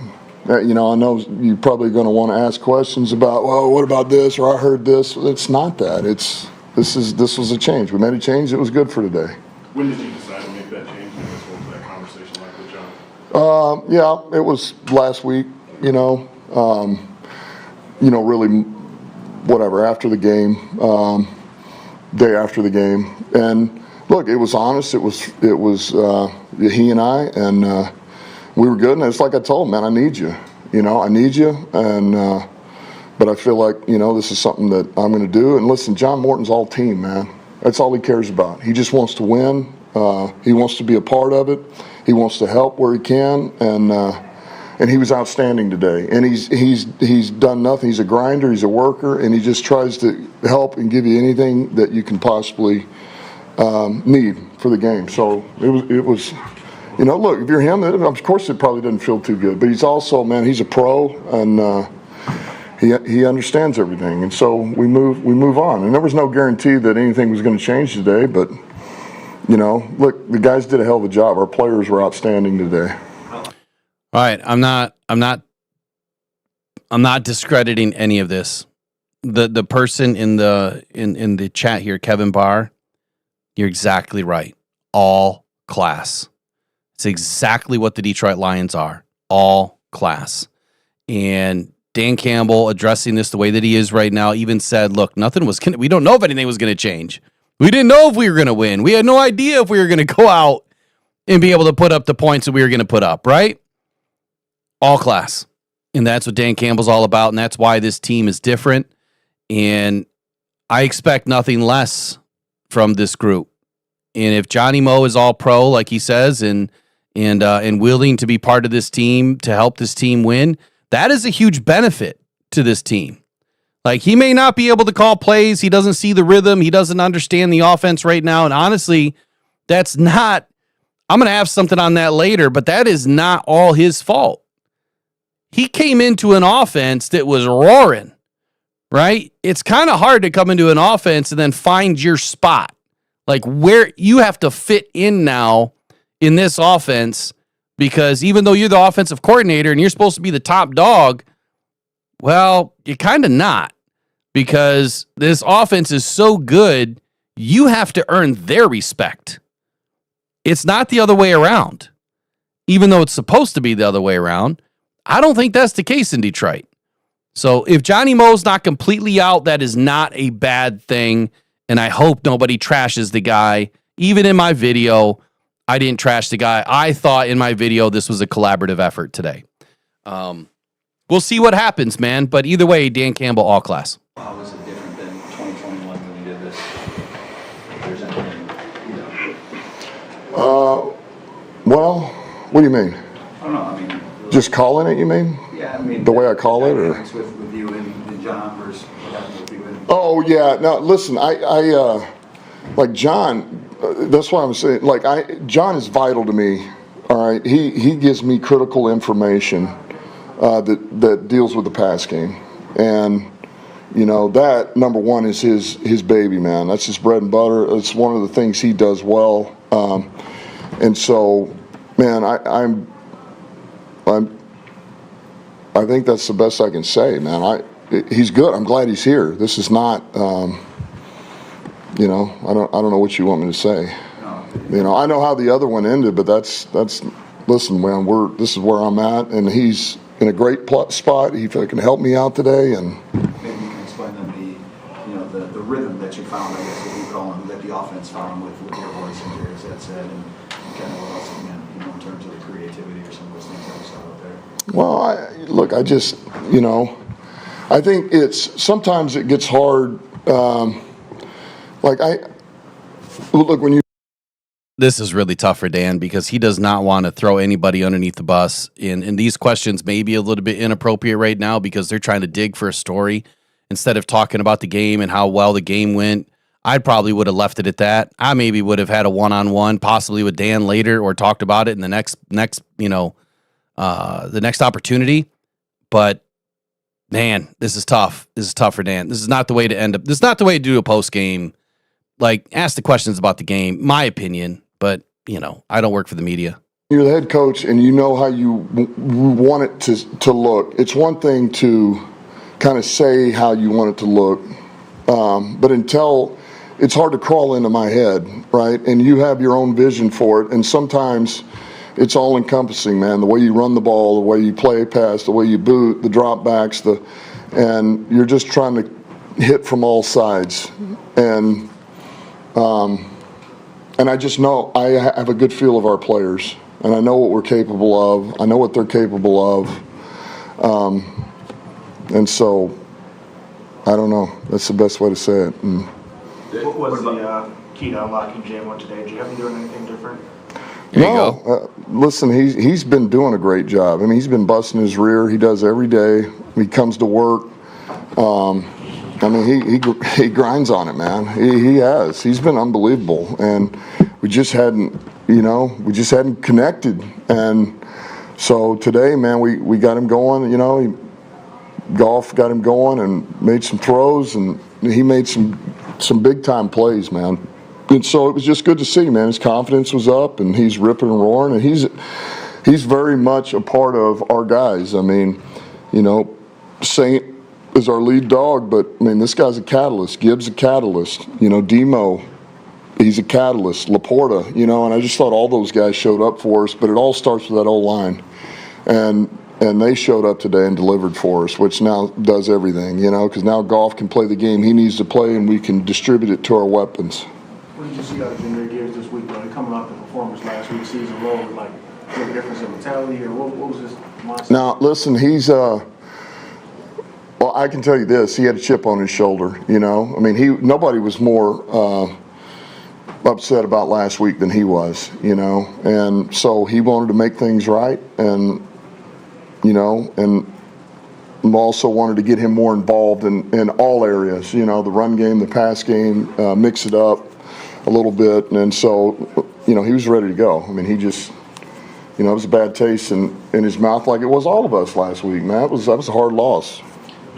I know you're probably going to want to ask questions about, well, what about this, or I heard this. It's not that. This was a change. We made a change. It was good for today. When did you decide to make that change? What was that conversation like with John? Yeah, it was last week. Really, whatever, after the game, day after the game, and look, it was honest. It was he and I, and we were good. And it's like I told him, man, I need you. I need you, and but I feel like this is something that I'm going to do. And listen, John Morton's all team, man. That's all he cares about. He just wants to win. He wants to be a part of it. He wants to help where he can, and he was outstanding today. And he's done nothing. He's a grinder. He's a worker, and he just tries to help and give you anything that you can possibly need for the game. So it was. Look, if you're him, of course it probably doesn't feel too good. But he's also, man, he's a pro, and he understands everything. And so we move on. And there was no guarantee that anything was going to change today. But look, the guys did a hell of a job. Our players were outstanding today. All right, I'm not discrediting any of this. The person in the chat here, Kevin Barr, you're exactly right. All class. It's exactly what the Detroit Lions are. All class. And Dan Campbell addressing this the way that he is right now even said, look, we don't know if anything was going to change. We didn't know if we were going to win. We had no idea if we were going to go out and be able to put up the points that we were going to put up, right? All class. And that's what Dan Campbell's all about, and that's why this team is different. And I expect nothing less from this group. And if Johnny Moe is all pro, like he says, and willing to be part of this team to help this team win, that is a huge benefit to this team. Like, he may not be able to call plays. He doesn't see the rhythm. He doesn't understand the offense right now. And honestly, that's not, I'm going to have something on that later, but that is not all his fault. He came into an offense that was roaring, right? It's kind of hard to come into an offense and then find your spot. Like, where you have to fit in now in this offense, because even though you're the offensive coordinator and you're supposed to be the top dog, well, you're kind of not, because this offense is so good, you have to earn their respect. It's not the other way around. Even though it's supposed to be the other way around, I don't think that's the case in Detroit. So if Johnny Moe's not completely out, that is not a bad thing, and I hope nobody trashes the guy. Even in my video, I didn't trash the guy. I thought in my video this was a collaborative effort today. We'll see what happens, man. But either way, Dan Campbell, all class. How was it different than 2021 when you did this? If there's anything, Well, what do you mean? I don't know. I mean, Just calling it, you mean? yeah, I mean, The way I call it, or? with you and John versus what happened with you and Oh, yeah. No, listen, I like John, that's what I'm saying. Like, John is vital to me. All right. He gives me critical information that deals with the pass game. And, that, number one, is his baby, man. That's his bread and butter. It's one of the things he does well. And so, man, I think that's the best I can say, man. He's good. I'm glad he's here. This is not, I don't know what you want me to say. I know how the other one ended, but that's listen, man. This is where I'm at, and he's in a great spot. He can help me out today, and maybe you can explain them the rhythm that you found, I guess, what you call them, that the offense found with your voice and Jerry's that said, and kind of what else again, in terms of the creativity or some of those things that we saw out there. Well, I think sometimes it gets hard. When you. This is really tough for Dan because he does not want to throw anybody underneath the bus. And these questions may be a little bit inappropriate right now because they're trying to dig for a story instead of talking about the game and how well the game went. I probably would have left it at that. I maybe would have had a one-on-one, possibly with Dan later, or talked about it in the next the next opportunity. But man, this is tough. This is tough for Dan. This is not the way to end up. This is not the way to do a post game. Like, ask the questions about the game. My opinion, but I don't work for the media. You're the head coach, and you know how you want it to look. It's one thing to kind of say how you want it to look, but until it's hard to crawl into my head, right? And you have your own vision for it, and sometimes it's all encompassing, man. The way you run the ball, the way you play pass, the way you boot, the drop backs, and you're just trying to hit from all sides. And I just know I have a good feel of our players, and I know what we're capable of. I know what they're capable of. And so, I don't know. That's the best way to say it. And what was the key to unlocking J1 today? Did you have him doing anything different? There you go. Listen, he's been doing a great job. I mean, he's been busting his rear. He does every day. He comes to work. I mean, he grinds on it, man. He has. He's been unbelievable, and we just hadn't connected. And so today, man, we got him going. Golf got him going and made some throws, and he made some big time plays, man. And so it was just good to see, man. His confidence was up, and he's ripping and roaring, and he's very much a part of our guys. I mean, Saint is our lead dog, but I mean, this guy's a catalyst. Gibbs a catalyst. Demo, he's a catalyst. Laporta, and I just thought all those guys showed up for us. But it all starts with that O-line, and and they showed up today and delivered for us, which now does everything, because now Golf can play the game he needs to play, and we can distribute it to our weapons. What did you see out of Junior Gears this week, though? Coming off the performance last week, season low, like a difference in mentality, or what was his mindset? Now, listen, he's well, I can tell you this: he had a chip on his shoulder. I mean, nobody was more upset about last week than he was. And so he wanted to make things right, and and also wanted to get him more involved in all areas. The run game, the pass game, mix it up a little bit, and so he was ready to go. I mean, he just. It was a bad taste in his mouth, like it was all of us last week, man. That was a hard loss.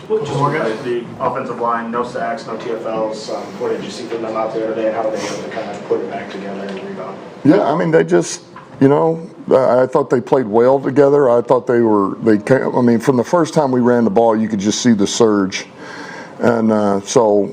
Just the offensive line, no sacks, no TFLs. What did you see from them out there today, and how were they able to kind of put it back together and rebound? Yeah, I mean, they just, I thought they played well together. I thought from the first time we ran the ball, you could just see the surge. And so,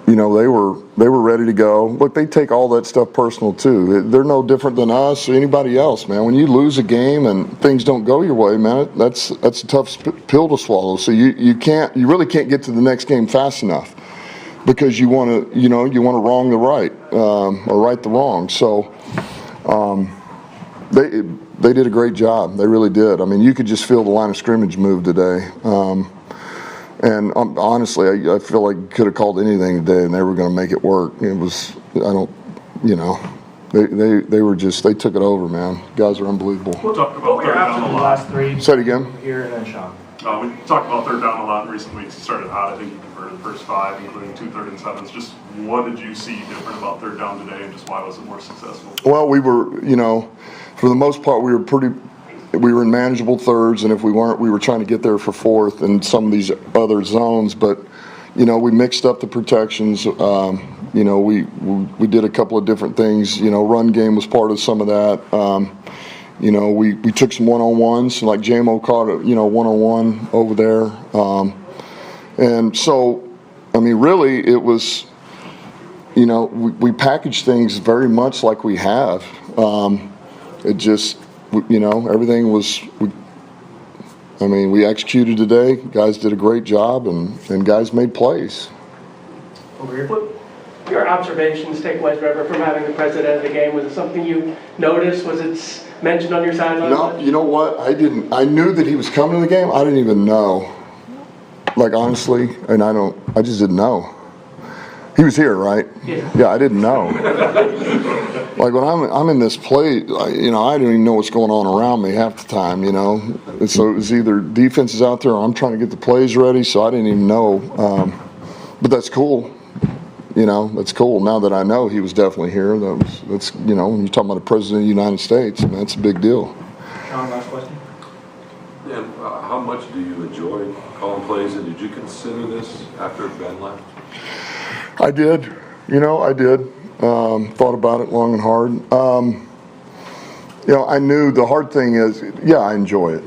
they were ready to go. Look, they take all that stuff personal too. They're no different than us or anybody else, man. When you lose a game and things don't go your way, man, that's a tough pill to swallow. So you really can't get to the next game fast enough because you want to wrong the right or right the wrong. So they did a great job. They really did. I mean, you could just feel the line of scrimmage move today. And honestly, I feel like you could have called anything today, and they were going to make it work. It was, they took it over, man. Guys are unbelievable. We'll talk about third down the last three. Say it again. Here and then Sean. We talked about third down a lot in recent weeks. You started hot. I think you converted the first 5, including 2 third and 7s. Just what did you see different about third down today, and just why was it more successful? Well, we were, for the most part, we were in manageable thirds, and if we weren't, we were trying to get there for fourth in some of these other zones. But, we mixed up the protections. We did a couple of different things. Run game was part of some of that. We took some one-on-ones, like JMO caught a one-on-one over there. And so, I mean, really, it was, we packaged things very much like we have. It just, everything was, we executed today. Guys did a great job, and guys made plays. Over here. What your observations, takeaways, whatever, from having the president of the game? Was it something you noticed? Was it mentioned on your sideline? No, you know what? I didn't. I knew that he was coming to the game. I didn't even know. Like, honestly, and I just didn't know. He was here, right? Yeah, I didn't know. Like when I'm in this play, I don't even know what's going on around me half the time, And so it was either defense is out there or I'm trying to get the plays ready, so I didn't even know. But that's cool. That's cool. Now that I know he was definitely here, that's when you're talking about the President of the United States, man, that's a big deal. Sean, last question. And how much do you enjoy calling plays, and did you consider this after Ben left? I did. I did. Thought about it long and hard. I knew the hard thing is, I enjoy it,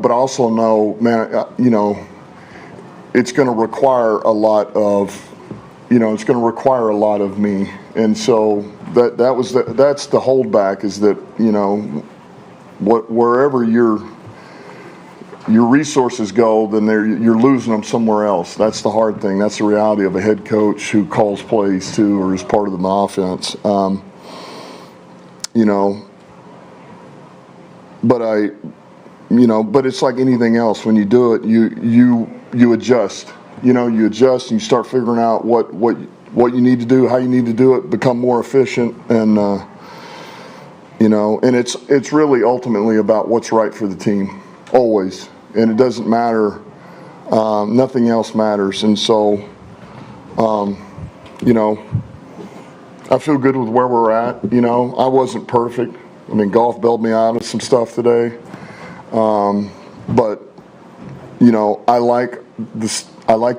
but I also know, man, it's going to require a lot of, it's going to require a lot of me. And so that's the holdback is that, wherever your resources go, then you're losing them somewhere else. That's the hard thing. That's the reality of a head coach who calls plays too, or is part of the offense. But it's like anything else. When you do it, you adjust. You adjust and you start figuring out what you need to do, how you need to do it, become more efficient, and and it's really ultimately about what's right for the team, always. And it doesn't matter. Nothing else matters. And so, I feel good with where we're at. I wasn't perfect. Golf bailed me out of some stuff today. But, I like the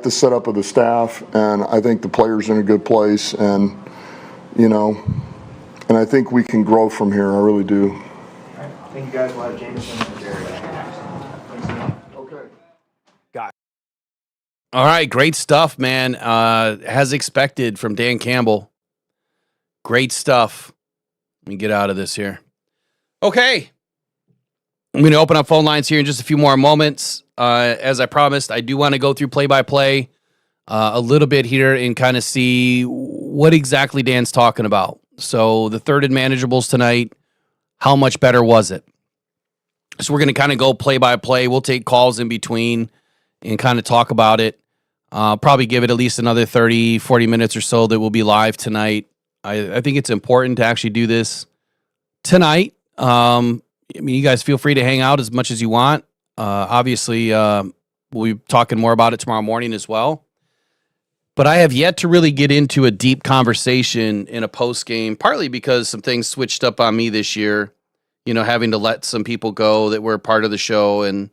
setup of the staff, and I think the players are in a good place, and I think we can grow from here. I really do. All right. Thank you guys. We'll have Jameson and Jared. Okay. All right, great stuff, man. As expected from Dan Campbell. Great stuff. Let me get out of this here. Okay. I'm going to open up phone lines here in just a few more moments. As I promised, I do want to go through play-by-play a little bit here and kind of see what exactly Dan's talking about. So the third and manageables tonight, how much better was it? So we're going to kind of go play-by-play. We'll take calls in between and kind of talk about it. Probably give it at least another 30, 40 minutes or so that will be live tonight. I think it's important to actually do this tonight. You guys feel free to hang out as much as you want. Obviously, we'll be talking more about it tomorrow morning as well. But I have yet to really get into a deep conversation in a post game, partly because some things switched up on me this year, having to let some people go that were part of the show. And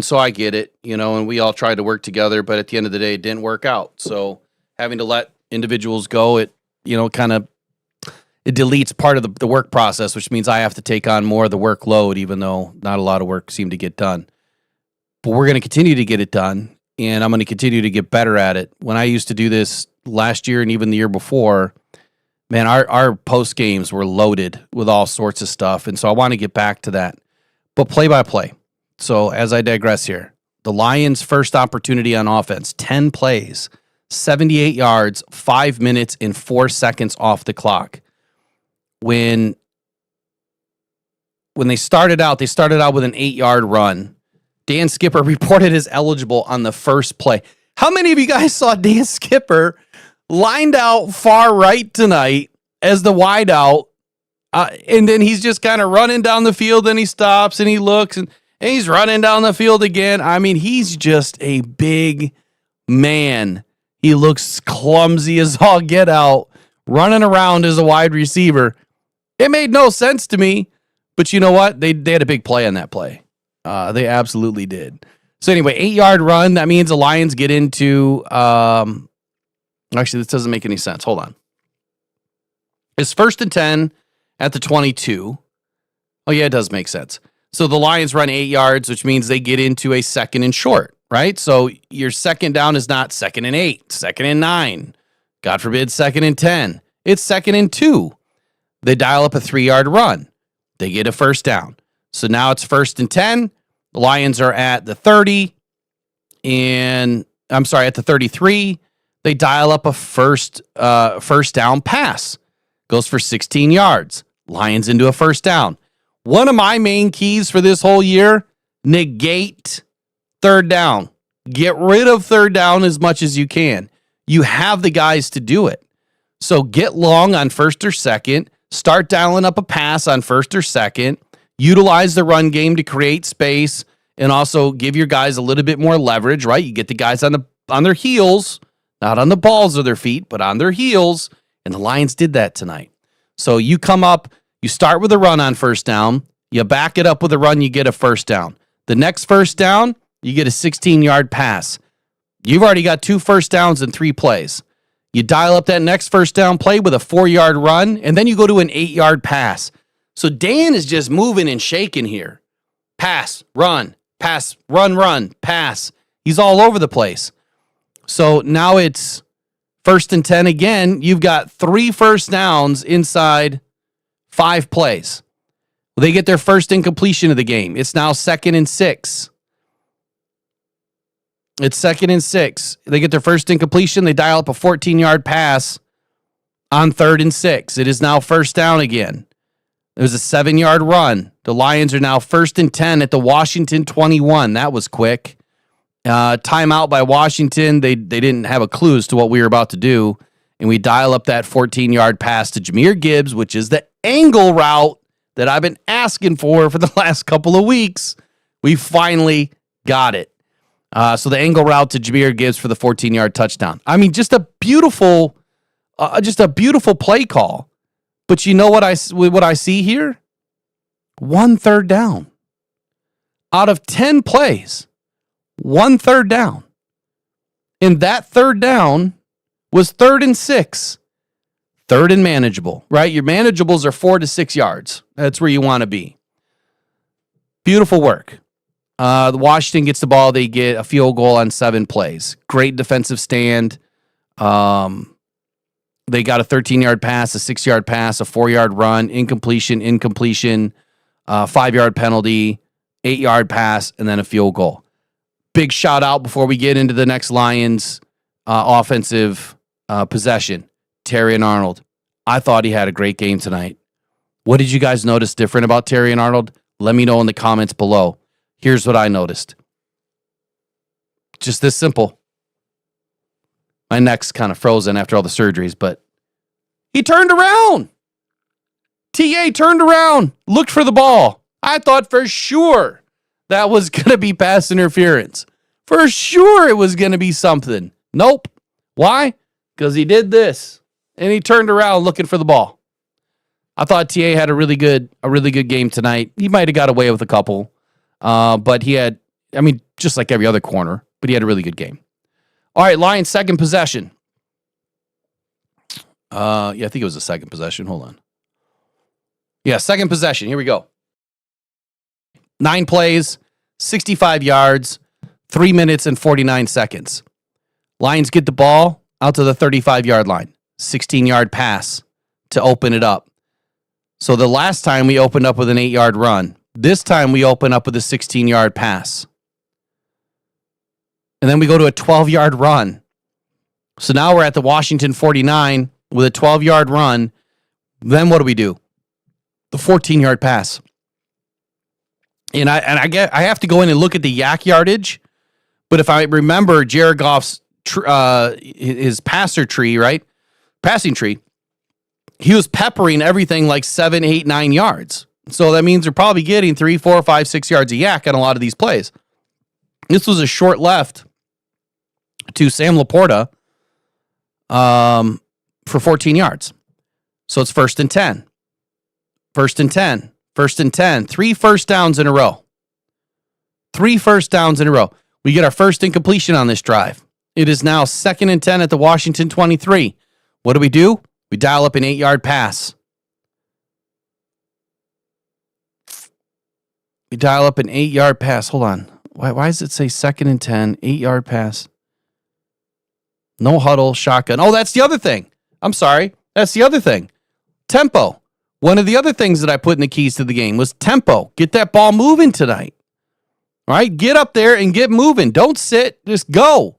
so I get it, and we all tried to work together, but at the end of the day, it didn't work out. So having to let individuals go, it deletes part of the work process, which means I have to take on more of the workload, even though not a lot of work seemed to get done. But we're going to continue to get it done, and I'm going to continue to get better at it. When I used to do this last year and even the year before, man, our post games were loaded with all sorts of stuff, and so I want to get back to that. But play-by-play. So as I digress here, the Lions' first opportunity on offense, 10 plays, 78 yards, 5 minutes, and 4 seconds off the clock. When they started out with an 8-yard run. Dan Skipper reported as eligible on the first play. How many of you guys saw Dan Skipper lined out far right tonight as the wideout, and then he's just kind of running down the field, and he stops and he looks and he's running down the field again. I mean, he's just a big man. He looks clumsy as all get out, running around as a wide receiver. It made no sense to me, but you know what? They had a big play on that play. They absolutely did. So anyway, 8-yard run. That means the Lions get into... actually, this doesn't make any sense. Hold on. It's 1st and 10 at the 22. Oh, yeah, it does make sense. So the Lions run 8 yards, which means they get into a 2nd and short, right? So your second down is not 2nd and 8, 2nd and 9. God forbid, 2nd and 10. It's 2nd and 2. They dial up a 3-yard run. They get a first down. So now it's 1st and 10. The Lions are at the 30. At the 33. They dial up a first down pass. Goes for 16 yards. Lions into a first down. One of my main keys for this whole year, negate third down. Get rid of third down as much as you can. You have the guys to do it. So get long on 1st or 2nd. Start dialing up a pass on 1st or 2nd. Utilize the run game to create space and also give your guys a little bit more leverage, right? You get the guys on their heels, not on the balls of their feet, but on their heels. And the Lions did that tonight. So you come up, you start with a run on first down. You back it up with a run, you get a first down. The next first down, you get a 16-yard pass. You've already got 2 first downs in 3 plays. You dial up that next first down play with a 4-yard run, and then you go to an 8-yard pass. So Dan is just moving and shaking here. Pass, run, pass, run, pass. He's all over the place. So now it's 1st and 10 again. You've got 3 first downs inside 5 plays. They get their first incompletion of the game. It's now 2nd and 6. It's 2nd and 6. They get their first incompletion. They dial up a 14-yard pass on 3rd and 6. It is now first down again. There's a 7-yard run. The Lions are now 1st and 10 at the Washington 21. That was quick. Timeout by Washington. They didn't have a clue as to what we were about to do. And we dial up that 14-yard pass to Jahmyr Gibbs, which is the angle route that I've been asking for the last couple of weeks. We finally got it. So the angle route to Jahmyr Gibbs for the 14-yard touchdown. I mean, just a beautiful play call. But you know what I see here? 1 third down. Out of 10 plays, 1 third down. And that third down was 3rd and 6. 3rd and manageable, right? Your manageables are 4 to 6 yards. That's where you want to be. Beautiful work. The Washington gets the ball. They get a field goal on 7 plays. Great defensive stand. They got a 13-yard pass, a 6-yard pass, a 4-yard run, incompletion, 5-yard penalty, 8-yard pass, and then a field goal. Big shout out before we get into the next Lions offensive possession. Terrion Arnold. I thought he had a great game tonight. What did you guys notice different about Terrion Arnold? Let me know in the comments below. Here's what I noticed. Just this simple. My neck's kind of frozen after all the surgeries, but he turned around. TA turned around, looked for the ball. I thought for sure that was going to be pass interference. For sure it was going to be something. Nope. Why? Because he did this, and he turned around looking for the ball. I thought TA had a really good game tonight. He might have got away with a couple, but he had, just like every other corner, but he had a really good game. All right, Lions second possession. I think it was the second possession. Hold on. Yeah, second possession. Here we go. 9 plays, 65 yards, 3 minutes and 49 seconds. Lions get the ball out to the 35-yard line. 16-yard pass to open it up. So the last time we opened up with an 8-yard run. This time we open up with a 16-yard pass. And then we go to a 12-yard run. So now we're at the Washington 49 with a 12-yard run. Then what do? The 14-yard pass. And I have to go in and look at the yak yardage. But if I remember Jared Goff's his passer tree, right? Passing tree, he was peppering everything like 7, 8, 9 yards. So that means they're probably getting 3, 4, 5, 6 yards of yak on a lot of these plays. This was a short left to Sam Laporta for 14 yards. So it's 1st and 10. 1st and 10. 1st and 10. 3 first downs in a row. 3 first downs in a row. We get our first incompletion on this drive. It is now 2nd and 10 at the Washington 23. What do? We dial up an 8-yard pass. We dial up an 8-yard pass. Hold on. Why does it say 2nd and 10, 8-yard pass? No huddle, shotgun. Oh, that's the other thing. I'm sorry. That's the other thing. Tempo. One of the other things that I put in the keys to the game was tempo. Get that ball moving tonight. All right? Get up there and get moving. Don't sit. Just go.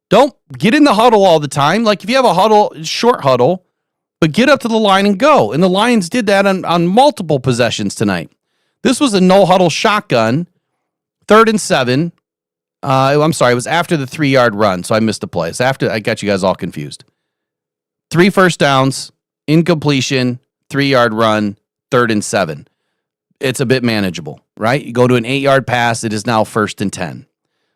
Don't get in the huddle all the time. Like if you have a huddle, short huddle, but get up to the line and go. And the Lions did that on multiple possessions tonight. This was a no huddle shotgun, 3rd and 7. I'm sorry, it was after the 3-yard run, so I missed the play. It's after, I got you guys all confused. 3 first downs, incompletion, 3-yard run, 3rd and 7. It's a bit manageable, right? You go to an 8-yard pass, it is now 1st and 10.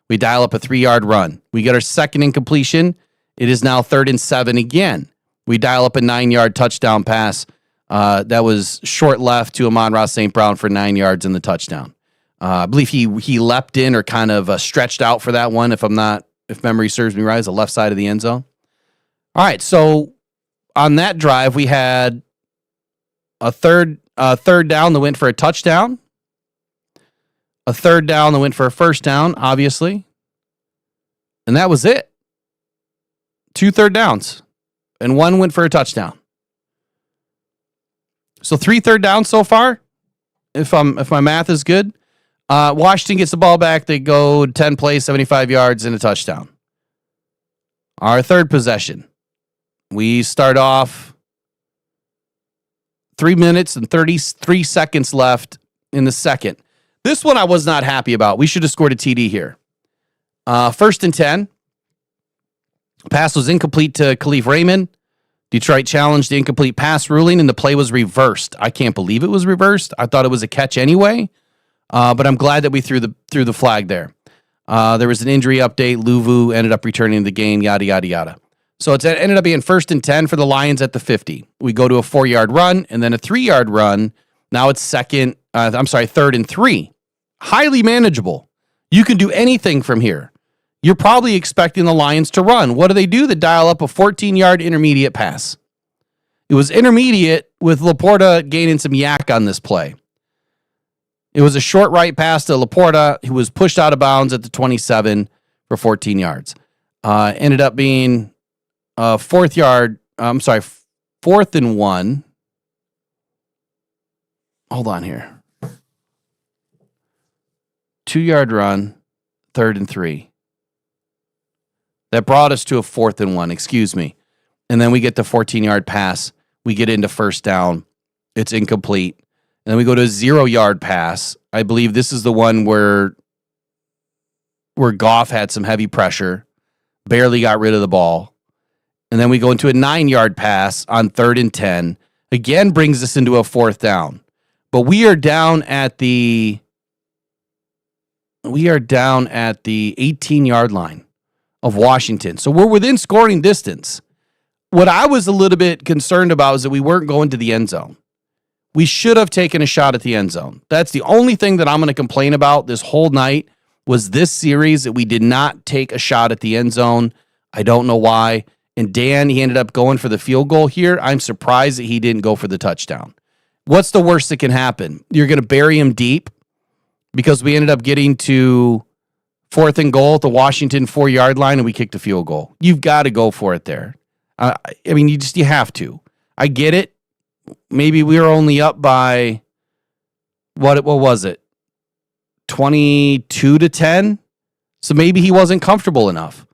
We dial up a 3-yard run. We get our second incompletion, it is now 3rd and 7 again. We dial up a 9-yard touchdown pass. That was short left to Amon-Ra St. Brown for 9 yards in the touchdown. I believe he leapt in or kind of stretched out for that one, if memory serves me right, is the left side of the end zone. All right, so on that drive, we had a third down that went for a touchdown, a 3rd down that went for a 1st down, obviously, and that was it. 2 third downs, and 1 went for a touchdown. So 3 third downs so far, if my math is good. Washington gets the ball back. They go 10 plays, 75 yards, and a touchdown. Our third possession. We start off 3 minutes and 33 seconds left in the second. This one I was not happy about. We should have scored a TD here. 1st and 10. Pass was incomplete to Khalif Raymond. Detroit challenged the incomplete pass ruling, and the play was reversed. I can't believe it was reversed. I thought it was a catch anyway. But I'm glad that we threw the flag there. There was an injury update. Luvu ended up returning to the game, yada, yada, yada. So it ended up being 1st and 10 for the Lions at the 50. We go to a 4-yard run and then a 3-yard run. Now it's 3rd and 3. Highly manageable. You can do anything from here. You're probably expecting the Lions to run. What do? They dial up a 14-yard intermediate pass. It was intermediate with Laporta gaining some yak on this play. It was a short right pass to Laporta, who was pushed out of bounds at the 27 for 14 yards. Ended up being 4th and 1. Hold on here. 2-yard run, 3rd and 3. That brought us to a 4th and 1, excuse me. And then we get the 14-yard pass. We get into first down. It's incomplete. And then we go to a 0-yard pass. I believe this is the one where Goff had some heavy pressure, barely got rid of the ball. And then we go into a 9-yard pass on 3rd and 10. Again, brings us into a 4th down. But we are down at the 18-yard line of Washington. So we're within scoring distance. What I was a little bit concerned about is that we weren't going to the end zone. We should have taken a shot at the end zone. That's the only thing that I'm going to complain about this whole night was this series that we did not take a shot at the end zone. I don't know why. And Dan, he ended up going for the field goal here. I'm surprised that he didn't go for the touchdown. What's the worst that can happen? You're going to bury him deep because we ended up getting to 4th and goal at the Washington 4-yard line and we kicked a field goal. You've got to go for it there. I mean, you have to. I get it. Maybe we were only up by, what was it? 22-10? So maybe he wasn't comfortable enough.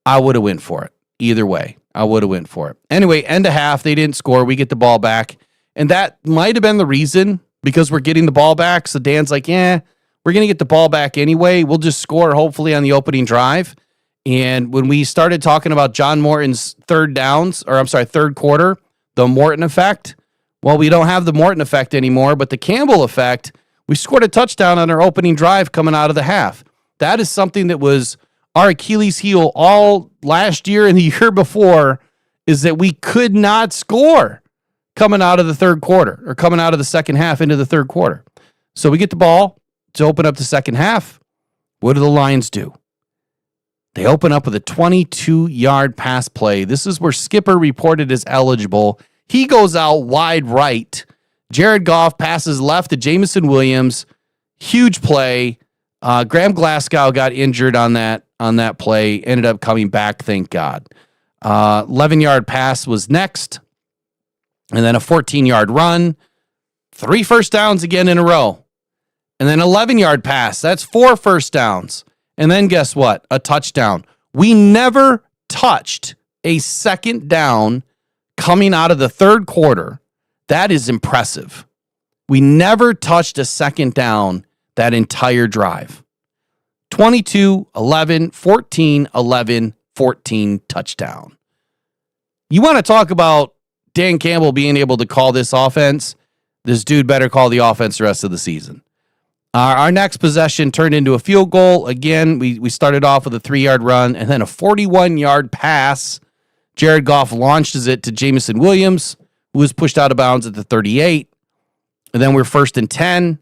I would have went for it. Either way, I would have went for it. Anyway, end of half, they didn't score. We get the ball back. And that might have been the reason, because we're getting the ball back. So Dan's like, we're going to get the ball back anyway. We'll just score, hopefully, on the opening drive. And when we started talking about John Morton's third quarter, the Morton effect, well, we don't have the Morton effect anymore, but the Campbell effect, we scored a touchdown on our opening drive coming out of the half. That is something that was our Achilles heel all last year and the year before, is that we could not score coming out of the third quarter or coming out of the second half into the third quarter. So we get the ball to open up the second half. What do the Lions do? They open up with a 22-yard pass play. This is where Skipper reported as eligible. He goes out wide right. Jared Goff passes left to Jameson Williams. Huge play. Graham Glasgow got injured on that play. Ended up coming back, thank God. 11-yard pass was next. And then a 14-yard run. 3 first downs again in a row. And then 11-yard pass. That's 4 first downs. And then guess what? A touchdown. We never touched a second down coming out of the third quarter. That is impressive. We never touched a second down that entire drive. 22, 11, 14, 11, 14 touchdown. You want to talk about Dan Campbell being able to call this offense? This dude better call the offense the rest of the season. Our next possession turned into a field goal. Again, we started off with a 3-yard run and then a 41-yard pass. Jared Goff launches it to Jameson Williams, who was pushed out of bounds at the 38. And then we're 1st and 10.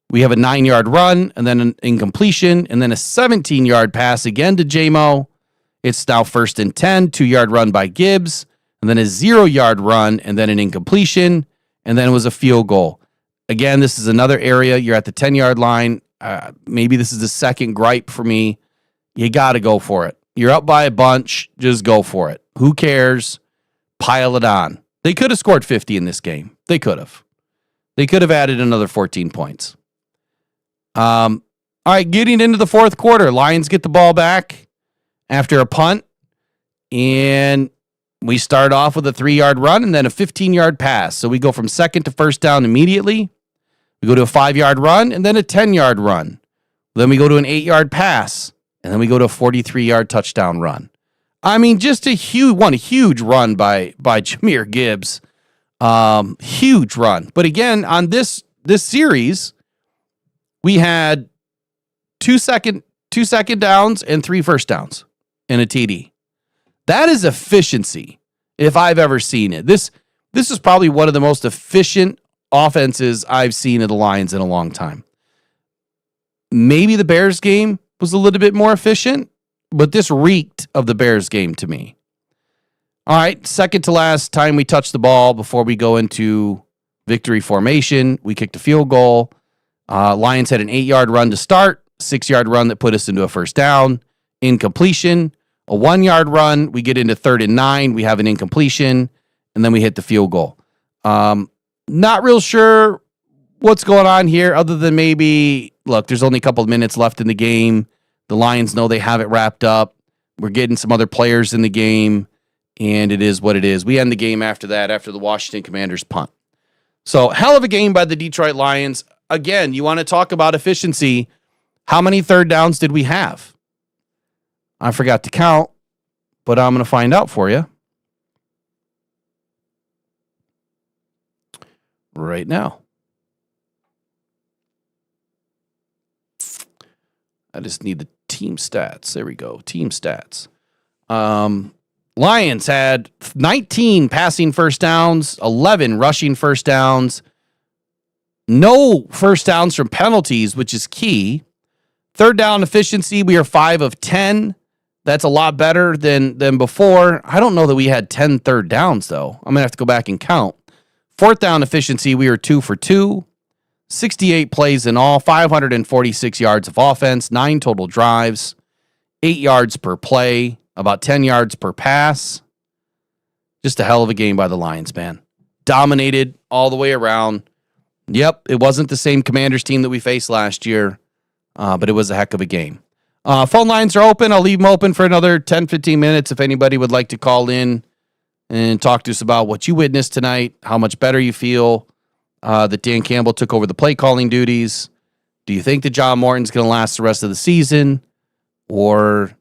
We have a 9-yard run and then an incompletion and then a 17-yard pass again to J-Mo. It's now 1st and 10, 2-yard run by Gibbs, and then a 0-yard run and then an incompletion, and then it was a field goal. Again, this is another area. You're at the 10-yard line. Maybe this is the second gripe for me. You got to go for it. You're up by a bunch. Just go for it. Who cares? Pile it on. They could have scored 50 in this game. They could have. They could have added another 14 points. All right, getting into the fourth quarter. Lions get the ball back after a punt. And we start off with a 3-yard run and then a 15-yard pass. So we go from second to first down immediately. We go to a 5-yard run and then a 10-yard run. Then we go to an 8-yard pass. And then we go to a 43-yard touchdown run. I mean, just a huge run by Jahmyr Gibbs. Huge run. But again, on this series, we had 2 second downs and 3 first downs in a TD. That is efficiency, if I've ever seen it. This is probably one of the most efficient offenses I've seen of the Lions in a long time. Maybe the Bears game was a little bit more efficient, but this reeked of the Bears game to me. All right, second to last time we touched the ball before we go into victory formation. We kicked a field goal. Lions had an 8-yard run to start, 6-yard run that put us into a first down, incompletion, a 1-yard run. We get into 3rd and 9. We have an incompletion, and then we hit the field goal. Not real sure what's going on here other than maybe look, there's only a couple of minutes left in the game. The Lions know they have it wrapped up. We're getting some other players in the game, and it is what it is. We end the game after that, after the Washington Commanders punt. So, hell of a game by the Detroit Lions. Again, you want to talk about efficiency. How many third downs did we have? I forgot to count, but I'm going to find out for you right now. I just need the team stats. There we go. Team stats. Lions had 19 passing first downs, 11 rushing first downs, no first downs from penalties, which is key. Third down efficiency, we are 5 of 10. That's a lot better than before. I don't know that we had 10 third downs, though. I'm going to have to go back and count. Fourth down efficiency, we were 2 for 2. 68 plays in all, 546 yards of offense, 9 total drives, 8 yards per play, about 10 yards per pass. Just a hell of a game by the Lions, man. Dominated all the way around. Yep, it wasn't the same Commanders team that we faced last year, but it was a heck of a game. Phone lines are open. I'll leave them open for another 10, 15 minutes if anybody would like to call in and talk to us about what you witnessed tonight, how much better you feel that Dan Campbell took over the play calling duties. Do you think that John Morton's going to last the rest of the season? Or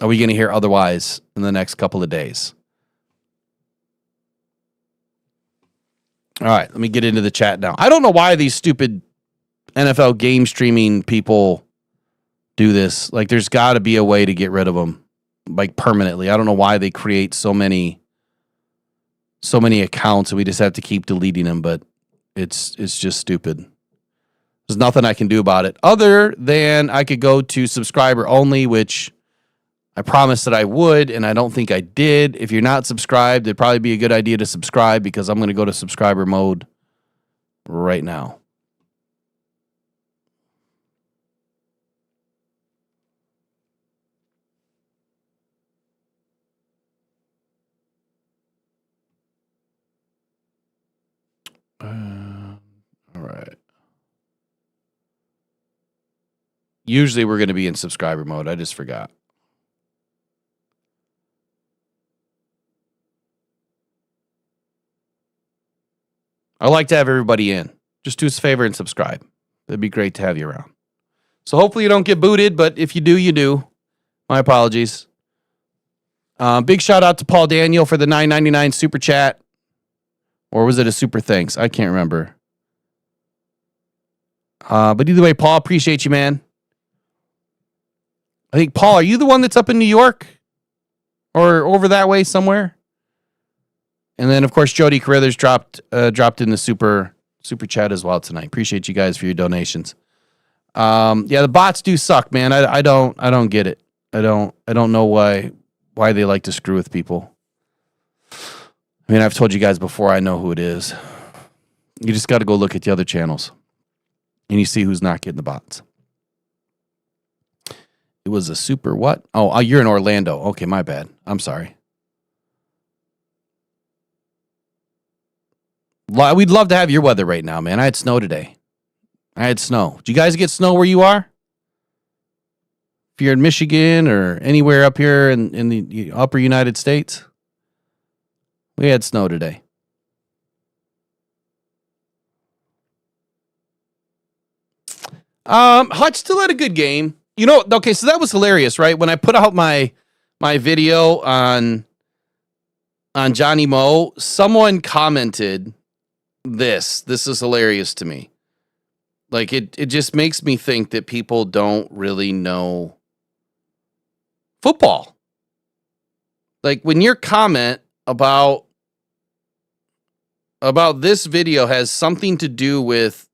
are we going to hear otherwise in the next couple of days? All right, let me get into the chat now. I don't know why these stupid NFL game streaming people do this. Like, there's got to be a way to get rid of them, like, permanently. I don't know why they create so many accounts and we just have to keep deleting them, but it's just stupid. There's nothing I can do about it other than I could go to subscriber only, which I promised that I would, and I don't think I did. If you're not subscribed, it'd probably be a good idea to subscribe because I'm going to go to subscriber mode right now. All right. Usually we're going to be in subscriber mode. I just forgot. I like to have everybody in. Just do us a favor and subscribe. It'd be great to have you around. So hopefully you don't get booted, but if you do, you do. My apologies. Big shout out to Paul Daniel for the $9.99 super chat. Or was it a super thanks? I can't remember. But either way, Paul, appreciate you, man. I think, Paul, are you the one that's up in New York? Or over that way somewhere? And then, of course, Jody Carruthers dropped in the super chat as well tonight. Appreciate you guys for your donations. Yeah, the bots do suck, man. I don't get it. I don't know why they like to screw with people. I mean, I've told you guys before, I know who it is. You just got to go look at the other channels. And you see who's not getting the bots. It was a super what? Oh, you're in Orlando. Okay, my bad. I'm sorry. We'd love to have your weather right now, man. I had snow today. Did you guys get snow where you are? If you're in Michigan or anywhere up here in the upper United States? We had snow today. Hutch still had a good game. You know, okay, so that was hilarious, right? When I put out my video on Johnny Moe, someone commented this. This is hilarious to me. Like, it just makes me think that people don't really know football. Like, when your comment about this video has something to do with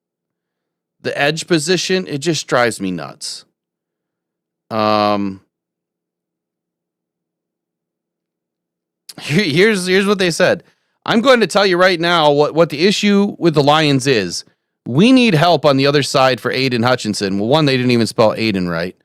the edge position, it just drives me nuts. Here's what they said. I'm going to tell you right now what the issue with the Lions is. We need help on the other side for Aiden Hutchinson. Well, one, they didn't even spell Aiden right.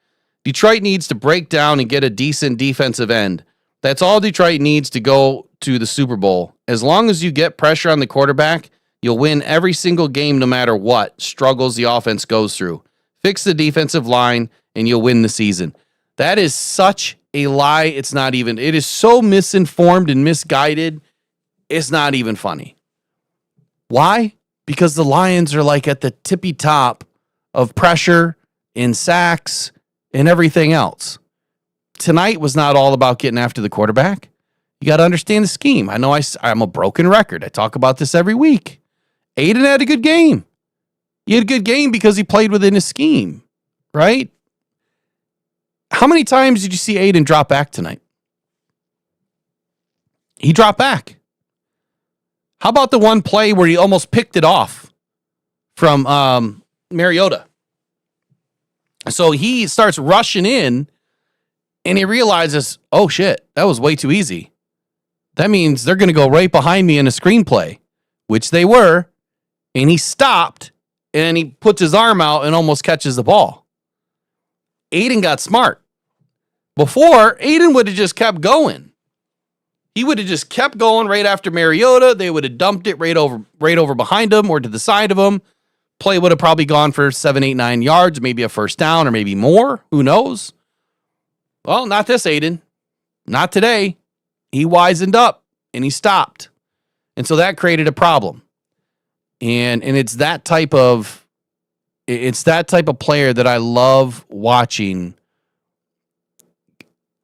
Detroit needs to break down and get a decent defensive end. That's all Detroit needs to go to the Super Bowl. As long as you get pressure on the quarterback, you'll win every single game no matter what struggles the offense goes through. Fix the defensive line, and you'll win the season. That is such a lie. It's not even. It is so misinformed and misguided. It's not even funny. Why? Because the Lions are like at the tippy top of pressure and sacks and everything else. Tonight was not all about getting after the quarterback. You got to understand the scheme. I know I'm a broken record. I talk about this every week. Aiden had a good game. He had a good game because he played within his scheme, right? How many times did you see Aiden drop back tonight? He dropped back. How about the one play where he almost picked it off from Mariota? So he starts rushing in and he realizes, oh shit, that was way too easy. That means they're going to go right behind me in a screenplay, which they were. And he stopped and he puts his arm out and almost catches the ball. Aiden got smart. Before, Aiden would have just kept going. He would have just kept going right after Mariota. They would have dumped it right over behind him or to the side of him. Play would have probably gone for 7, 8, 9 yards, maybe a first down or maybe more. Who knows? Well, not this Aiden. Not today. He wisened up and he stopped. And so that created a problem. And it's that type of player that I love watching.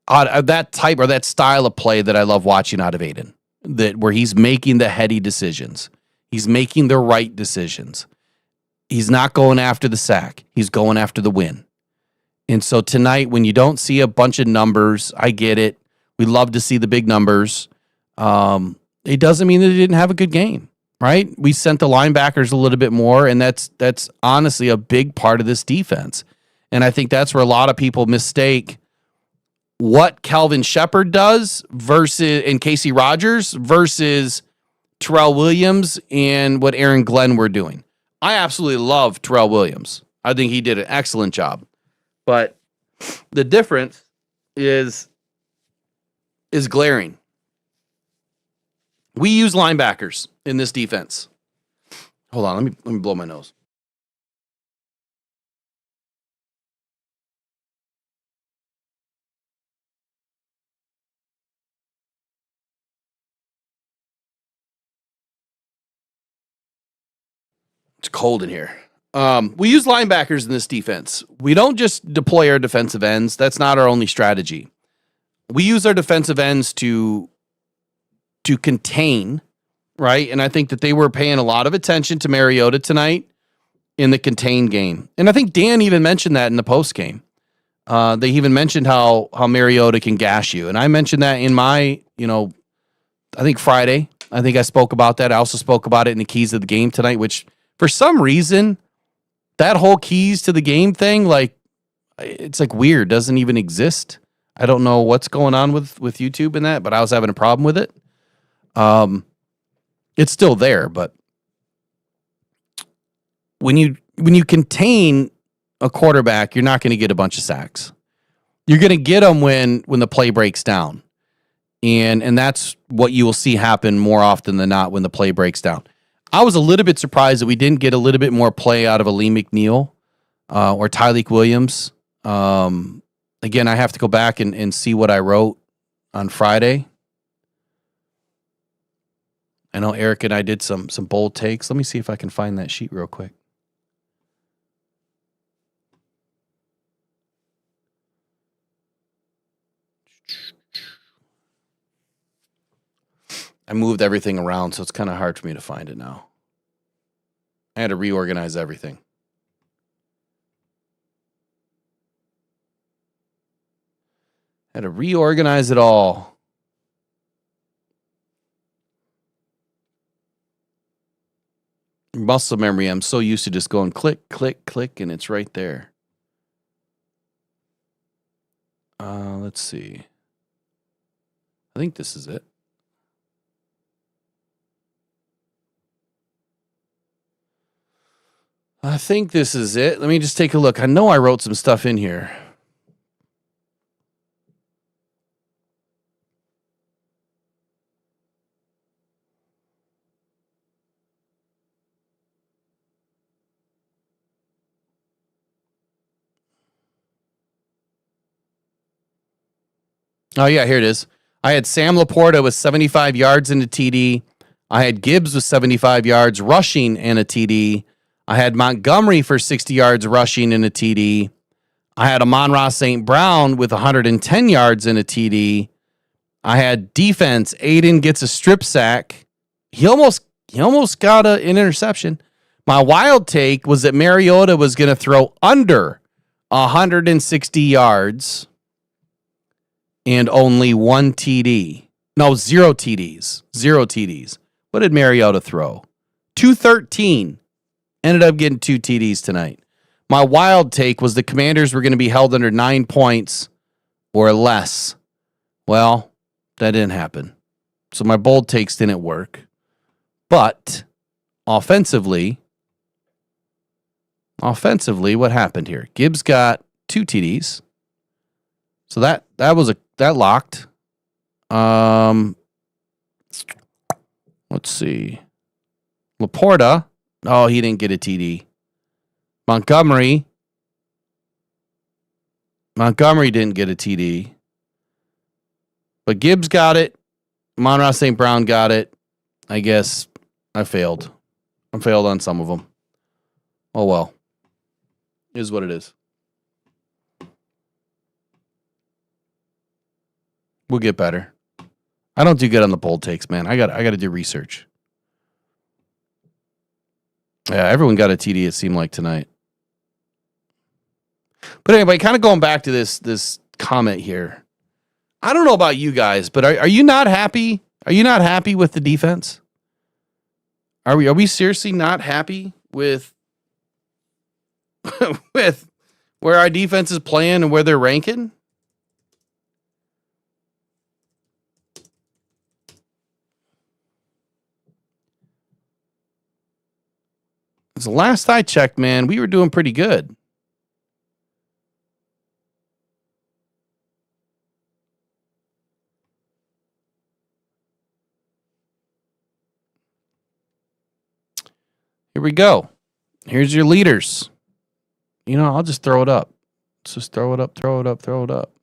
That type or that style of play that I love watching out of Aiden. That where he's making the heady decisions. He's making the right decisions. He's not going after the sack. He's going after the win. And so tonight, when you don't see a bunch of numbers, I get it. We love to see the big numbers. It doesn't mean that he didn't have a good game, right? We sent the linebackers a little bit more, and that's honestly a big part of this defense. And I think that's where a lot of people mistake what Calvin Shepard does and Casey Rogers versus Terrell Williams and what Aaron Glenn were doing. I absolutely love Terrell Williams. I think he did an excellent job. But the difference is glaring. We use linebackers in this defense. Hold on, let me blow my nose. It's cold in here. We use linebackers in this defense. We don't just deploy our defensive ends. That's not our only strategy. We use our defensive ends to contain, right? And I think that they were paying a lot of attention to Mariota tonight in the contain game. And I think Dan even mentioned that in the post game. They even mentioned how Mariota can gash you. And I mentioned that in my, I think Friday. I think I spoke about that. I also spoke about it in the keys of the game tonight, which for some reason, that whole keys to the game thing, it's weird, doesn't even exist. I don't know what's going on with YouTube and that, but I was having a problem with it. It's still there, but when you contain a quarterback, you're not going to get a bunch of sacks. You're going to get them when the play breaks down. And that's what you will see happen more often than not when the play breaks down. I was a little bit surprised that we didn't get a little bit more play out of Ali McNeil or Tyleek Williams. Again, I have to go back and see what I wrote on Friday. I know Eric and I did some bold takes. Let me see if I can find that sheet real quick. I moved everything around, so it's kind of hard for me to find it now. I had to reorganize everything. I had to reorganize it all. Muscle memory, I'm so used to just going click, click, click, and it's right there. Let's see. I think this is it. I think this is it. Let me just take a look. I know I wrote some stuff in here. Oh, yeah, here it is. I had Sam Laporta with 75 yards and a TD. I had Gibbs with 75 yards rushing and a TD. I had Montgomery for 60 yards rushing and a TD. I had Amon-Ra St. Brown with 110 yards and a TD. I had defense. Aiden gets a strip sack. He almost got an interception. My wild take was that Mariota was going to throw under 160 yards and only one TD. No, zero TDs. Zero TDs. What did Mariota throw? 213. Ended up getting 2 TDs tonight. My wild take was the Commanders were going to be held under 9 points or less. Well, that didn't happen. So my bold takes didn't work. But offensively, what happened here? Gibbs got 2 TDs. So that locked. Let's see. Laporta. Oh, he didn't get a TD. Montgomery didn't get a TD. But Gibbs got it. Amon-Ra St. Brown got it. I guess I failed. I failed on some of them. Oh, well. Is what it is. We'll get better. I don't do good on the bold takes, man. I got to do research. Yeah, everyone got a TD, it seemed like, tonight. But anyway, kind of going back to this comment here. I don't know about you guys, but are you not happy? Are you not happy with the defense? Are we seriously not happy with with where our defense is playing and where they're ranking? Because the last I checked, man, we were doing pretty good. Here we go. Here's your leaders. You know, I'll just throw it up. Let's just throw it up, throw it up, throw it up.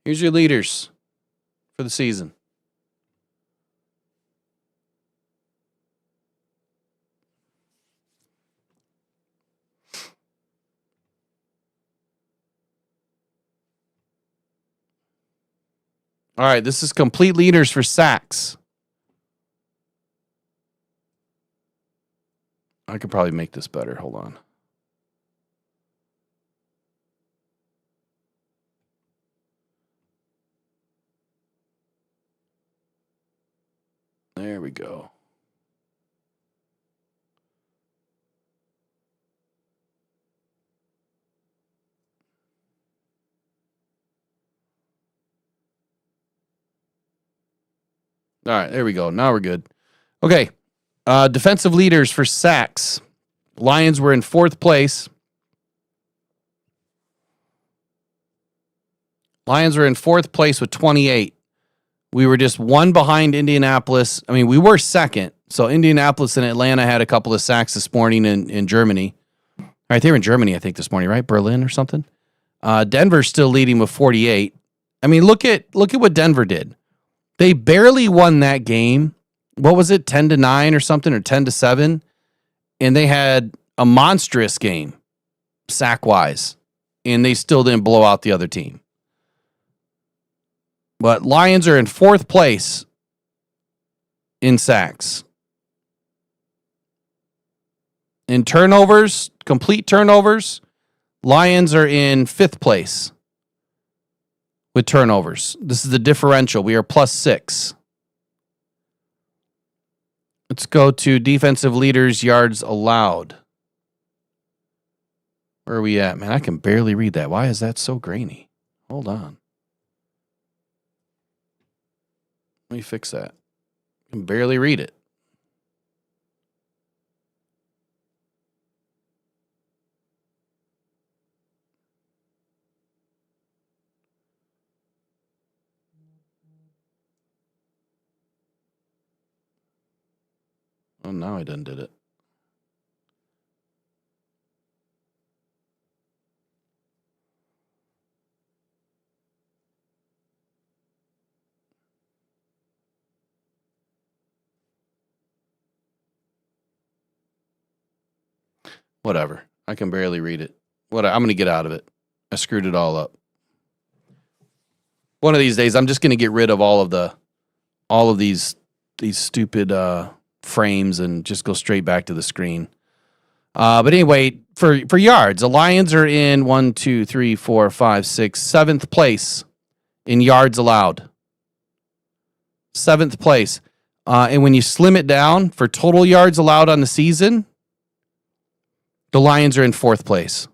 Here's your leaders for the season. All right, this is complete leaders for sacks. I could probably make this better. Hold on. There we go. All right, there we go. Now we're good. Okay. Defensive leaders for sacks. Lions were in 4th place. Lions were in 4th place with 28. We were just one behind Indianapolis. I mean, we were second. So Indianapolis and Atlanta had a couple of sacks this morning in Germany. All right, they were in Germany, I think, this morning, right? Berlin or something. Denver's still leading with 48. I mean, look at what Denver did. They barely won that game. What was it, 10-9 or something, or 10-7? And they had a monstrous game, sack-wise, and they still didn't blow out the other team. But Lions are in 4th place in sacks. In turnovers, complete turnovers, Lions are in 5th place with turnovers. This is the differential. We are +6. Let's go to defensive leaders, yards allowed. Where are we at, man? I can barely read that. Why is that so grainy? Hold on. Let me fix that. I can barely read it. Oh, now I done did it. Whatever. I can barely read it. I'm going to get out of it. I screwed it all up. One of these days, I'm just going to get rid of all of these stupid frames and just go straight back to the screen. But anyway, for yards, the Lions are in 7th place in yards allowed. 7th place. And when you slim it down for total yards allowed on the season, the Lions are in 4th place.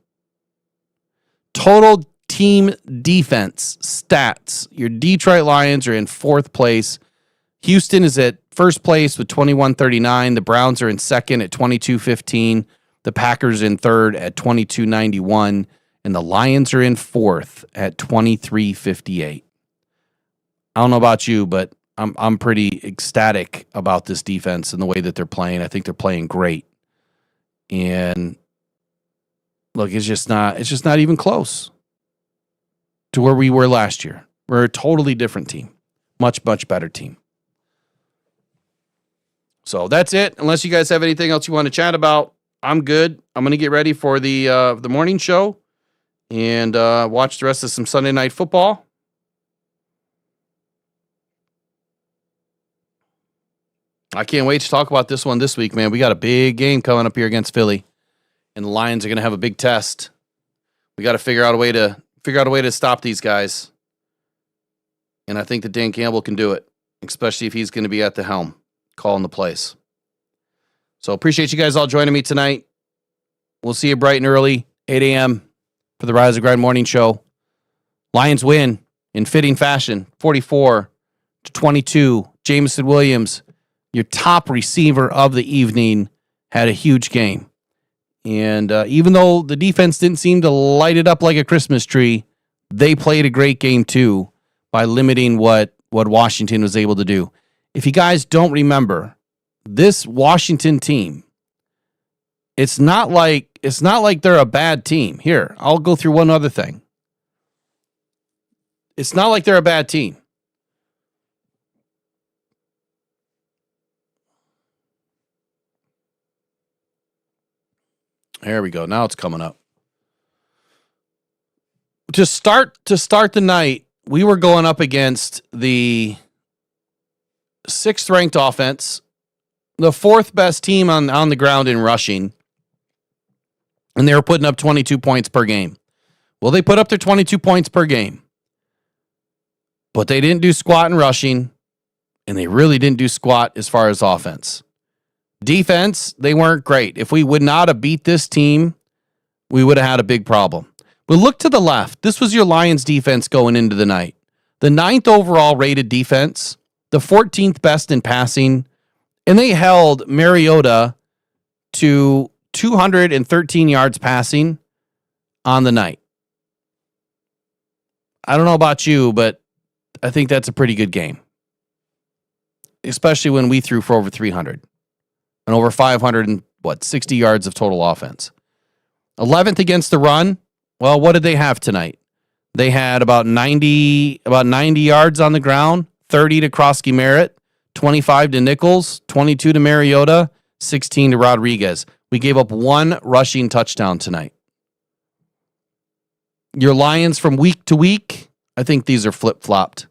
Total team defense stats. Your Detroit Lions are in 4th place. Houston is at 1st place with 21.39. The Browns are in 2nd at 22.15. The Packers in 3rd at 22.91. And the Lions are in 4th at 23.58. I don't know about you, but I'm pretty ecstatic about this defense and the way that they're playing. I think they're playing great. And look, it's just not even close to where we were last year. We're a totally different team. Much, much better team. So that's it. Unless you guys have anything else you want to chat about, I'm good. I'm going to get ready for the morning show and watch the rest of some Sunday Night Football. I can't wait to talk about this one this week, man. We got a big game coming up here against Philly, and the Lions are going to have a big test. We got to figure out a way to stop these guys, and I think that Dan Campbell can do it, especially if he's going to be at the helm, calling the plays. So appreciate you guys all joining me tonight. We'll see you bright and early, 8 a.m. for the Rise and Grind morning show. Lions win in fitting fashion, 44-22. Jameson Williams, your top receiver of the evening, had a huge game. And even though the defense didn't seem to light it up like a Christmas tree, they played a great game too by limiting what Washington was able to do. If you guys don't remember, this Washington team, it's not like they're a bad team. Here, I'll go through one other thing. It's not like they're a bad team. There we go. Now it's coming up. To start the night, we were going up against the 6th ranked offense, the 4th best team on the ground in rushing, and they were putting up 22 points per game. Well, they put up their 22 points per game, but they didn't do squat in rushing, and they really didn't do squat as far as offense. Defense, they weren't great. If we would not have beat this team, we would have had a big problem. But look to the left. This was your Lions defense going into the night. The 9th overall rated defense, the 14th best in passing, and they held Mariota to 213 yards passing on the night. I don't know about you, but I think that's a pretty good game, especially when we threw for over 300. And over 560 yards of total offense. 11th against the run. Well, what did they have tonight? They had about 90 yards on the ground, 30 to Krosky Merritt, 25 to Nichols, 22 to Mariota, 16 to Rodriguez. We gave up 1 rushing touchdown tonight. Your Lions from week to week, I think these are flip-flopped.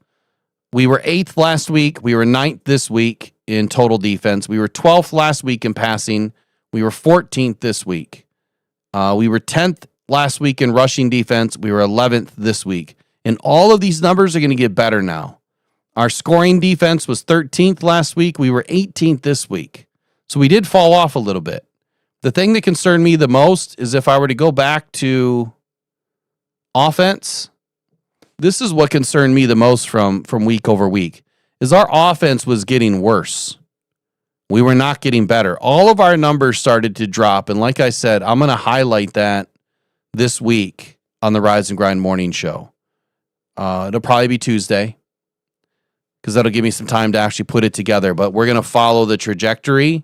We were 8th last week. We were 9th this week in total defense. We were 12th last week in passing. We were 14th this week. We were 10th last week in rushing defense. We were 11th this week. And all of these numbers are going to get better now. Our scoring defense was 13th last week. We were 18th this week. So we did fall off a little bit. The thing that concerned me the most is if I were to go back to offense, this is what concerned me the most from week over week, is our offense was getting worse. We were not getting better. All of our numbers started to drop. And like I said, I'm going to highlight that this week on the Rise and Grind morning show. It'll probably be Tuesday because that'll give me some time to actually put it together. But we're going to follow the trajectory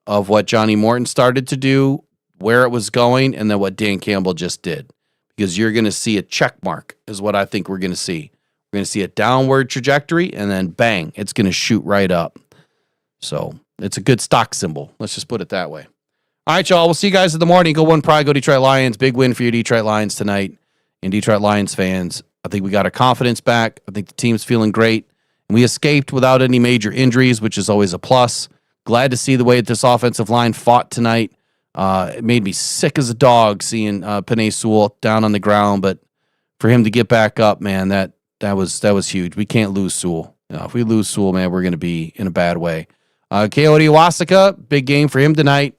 of what Johnny Morton started to do, where it was going, and then what Dan Campbell just did. Because you're going to see a check mark is what I think we're going to see. We're going to see a downward trajectory, and then bang, it's going to shoot right up. So it's a good stock symbol. Let's just put it that way. All right, y'all. We'll see you guys in the morning. Go 1 Pride, go Detroit Lions. Big win for your Detroit Lions tonight. And Detroit Lions fans, I think we got our confidence back. I think the team's feeling great. And we escaped without any major injuries, which is always a plus. Glad to see the way that this offensive line fought tonight. It made me sick as a dog seeing Penei Sewell down on the ground, but for him to get back up, man, that was huge. We can't lose Sewell. If we lose Sewell, man, we're going to be in a bad way. Coyote Iwasaka, big game for him tonight.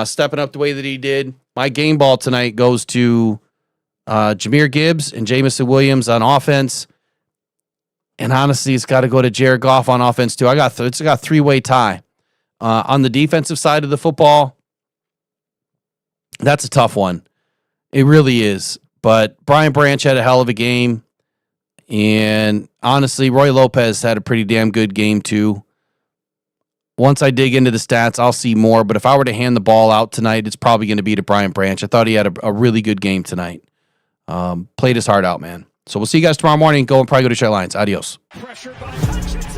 Stepping up the way that he did. My game ball tonight goes to Jahmyr Gibbs and Jamison Williams on offense. And honestly, it's got to go to Jared Goff on offense too. It's got a three-way tie. On the defensive side of the football, that's a tough one. It really is. But Brian Branch had a hell of a game. And honestly, Roy Lopez had a pretty damn good game too. Once I dig into the stats, I'll see more. But if I were to hand the ball out tonight, it's probably going to be to Brian Branch. I thought he had a really good game tonight. Played his heart out, man. So we'll see you guys tomorrow morning. Go and probably go to Detroit Lions. Adios. Pressure by Hutchinson.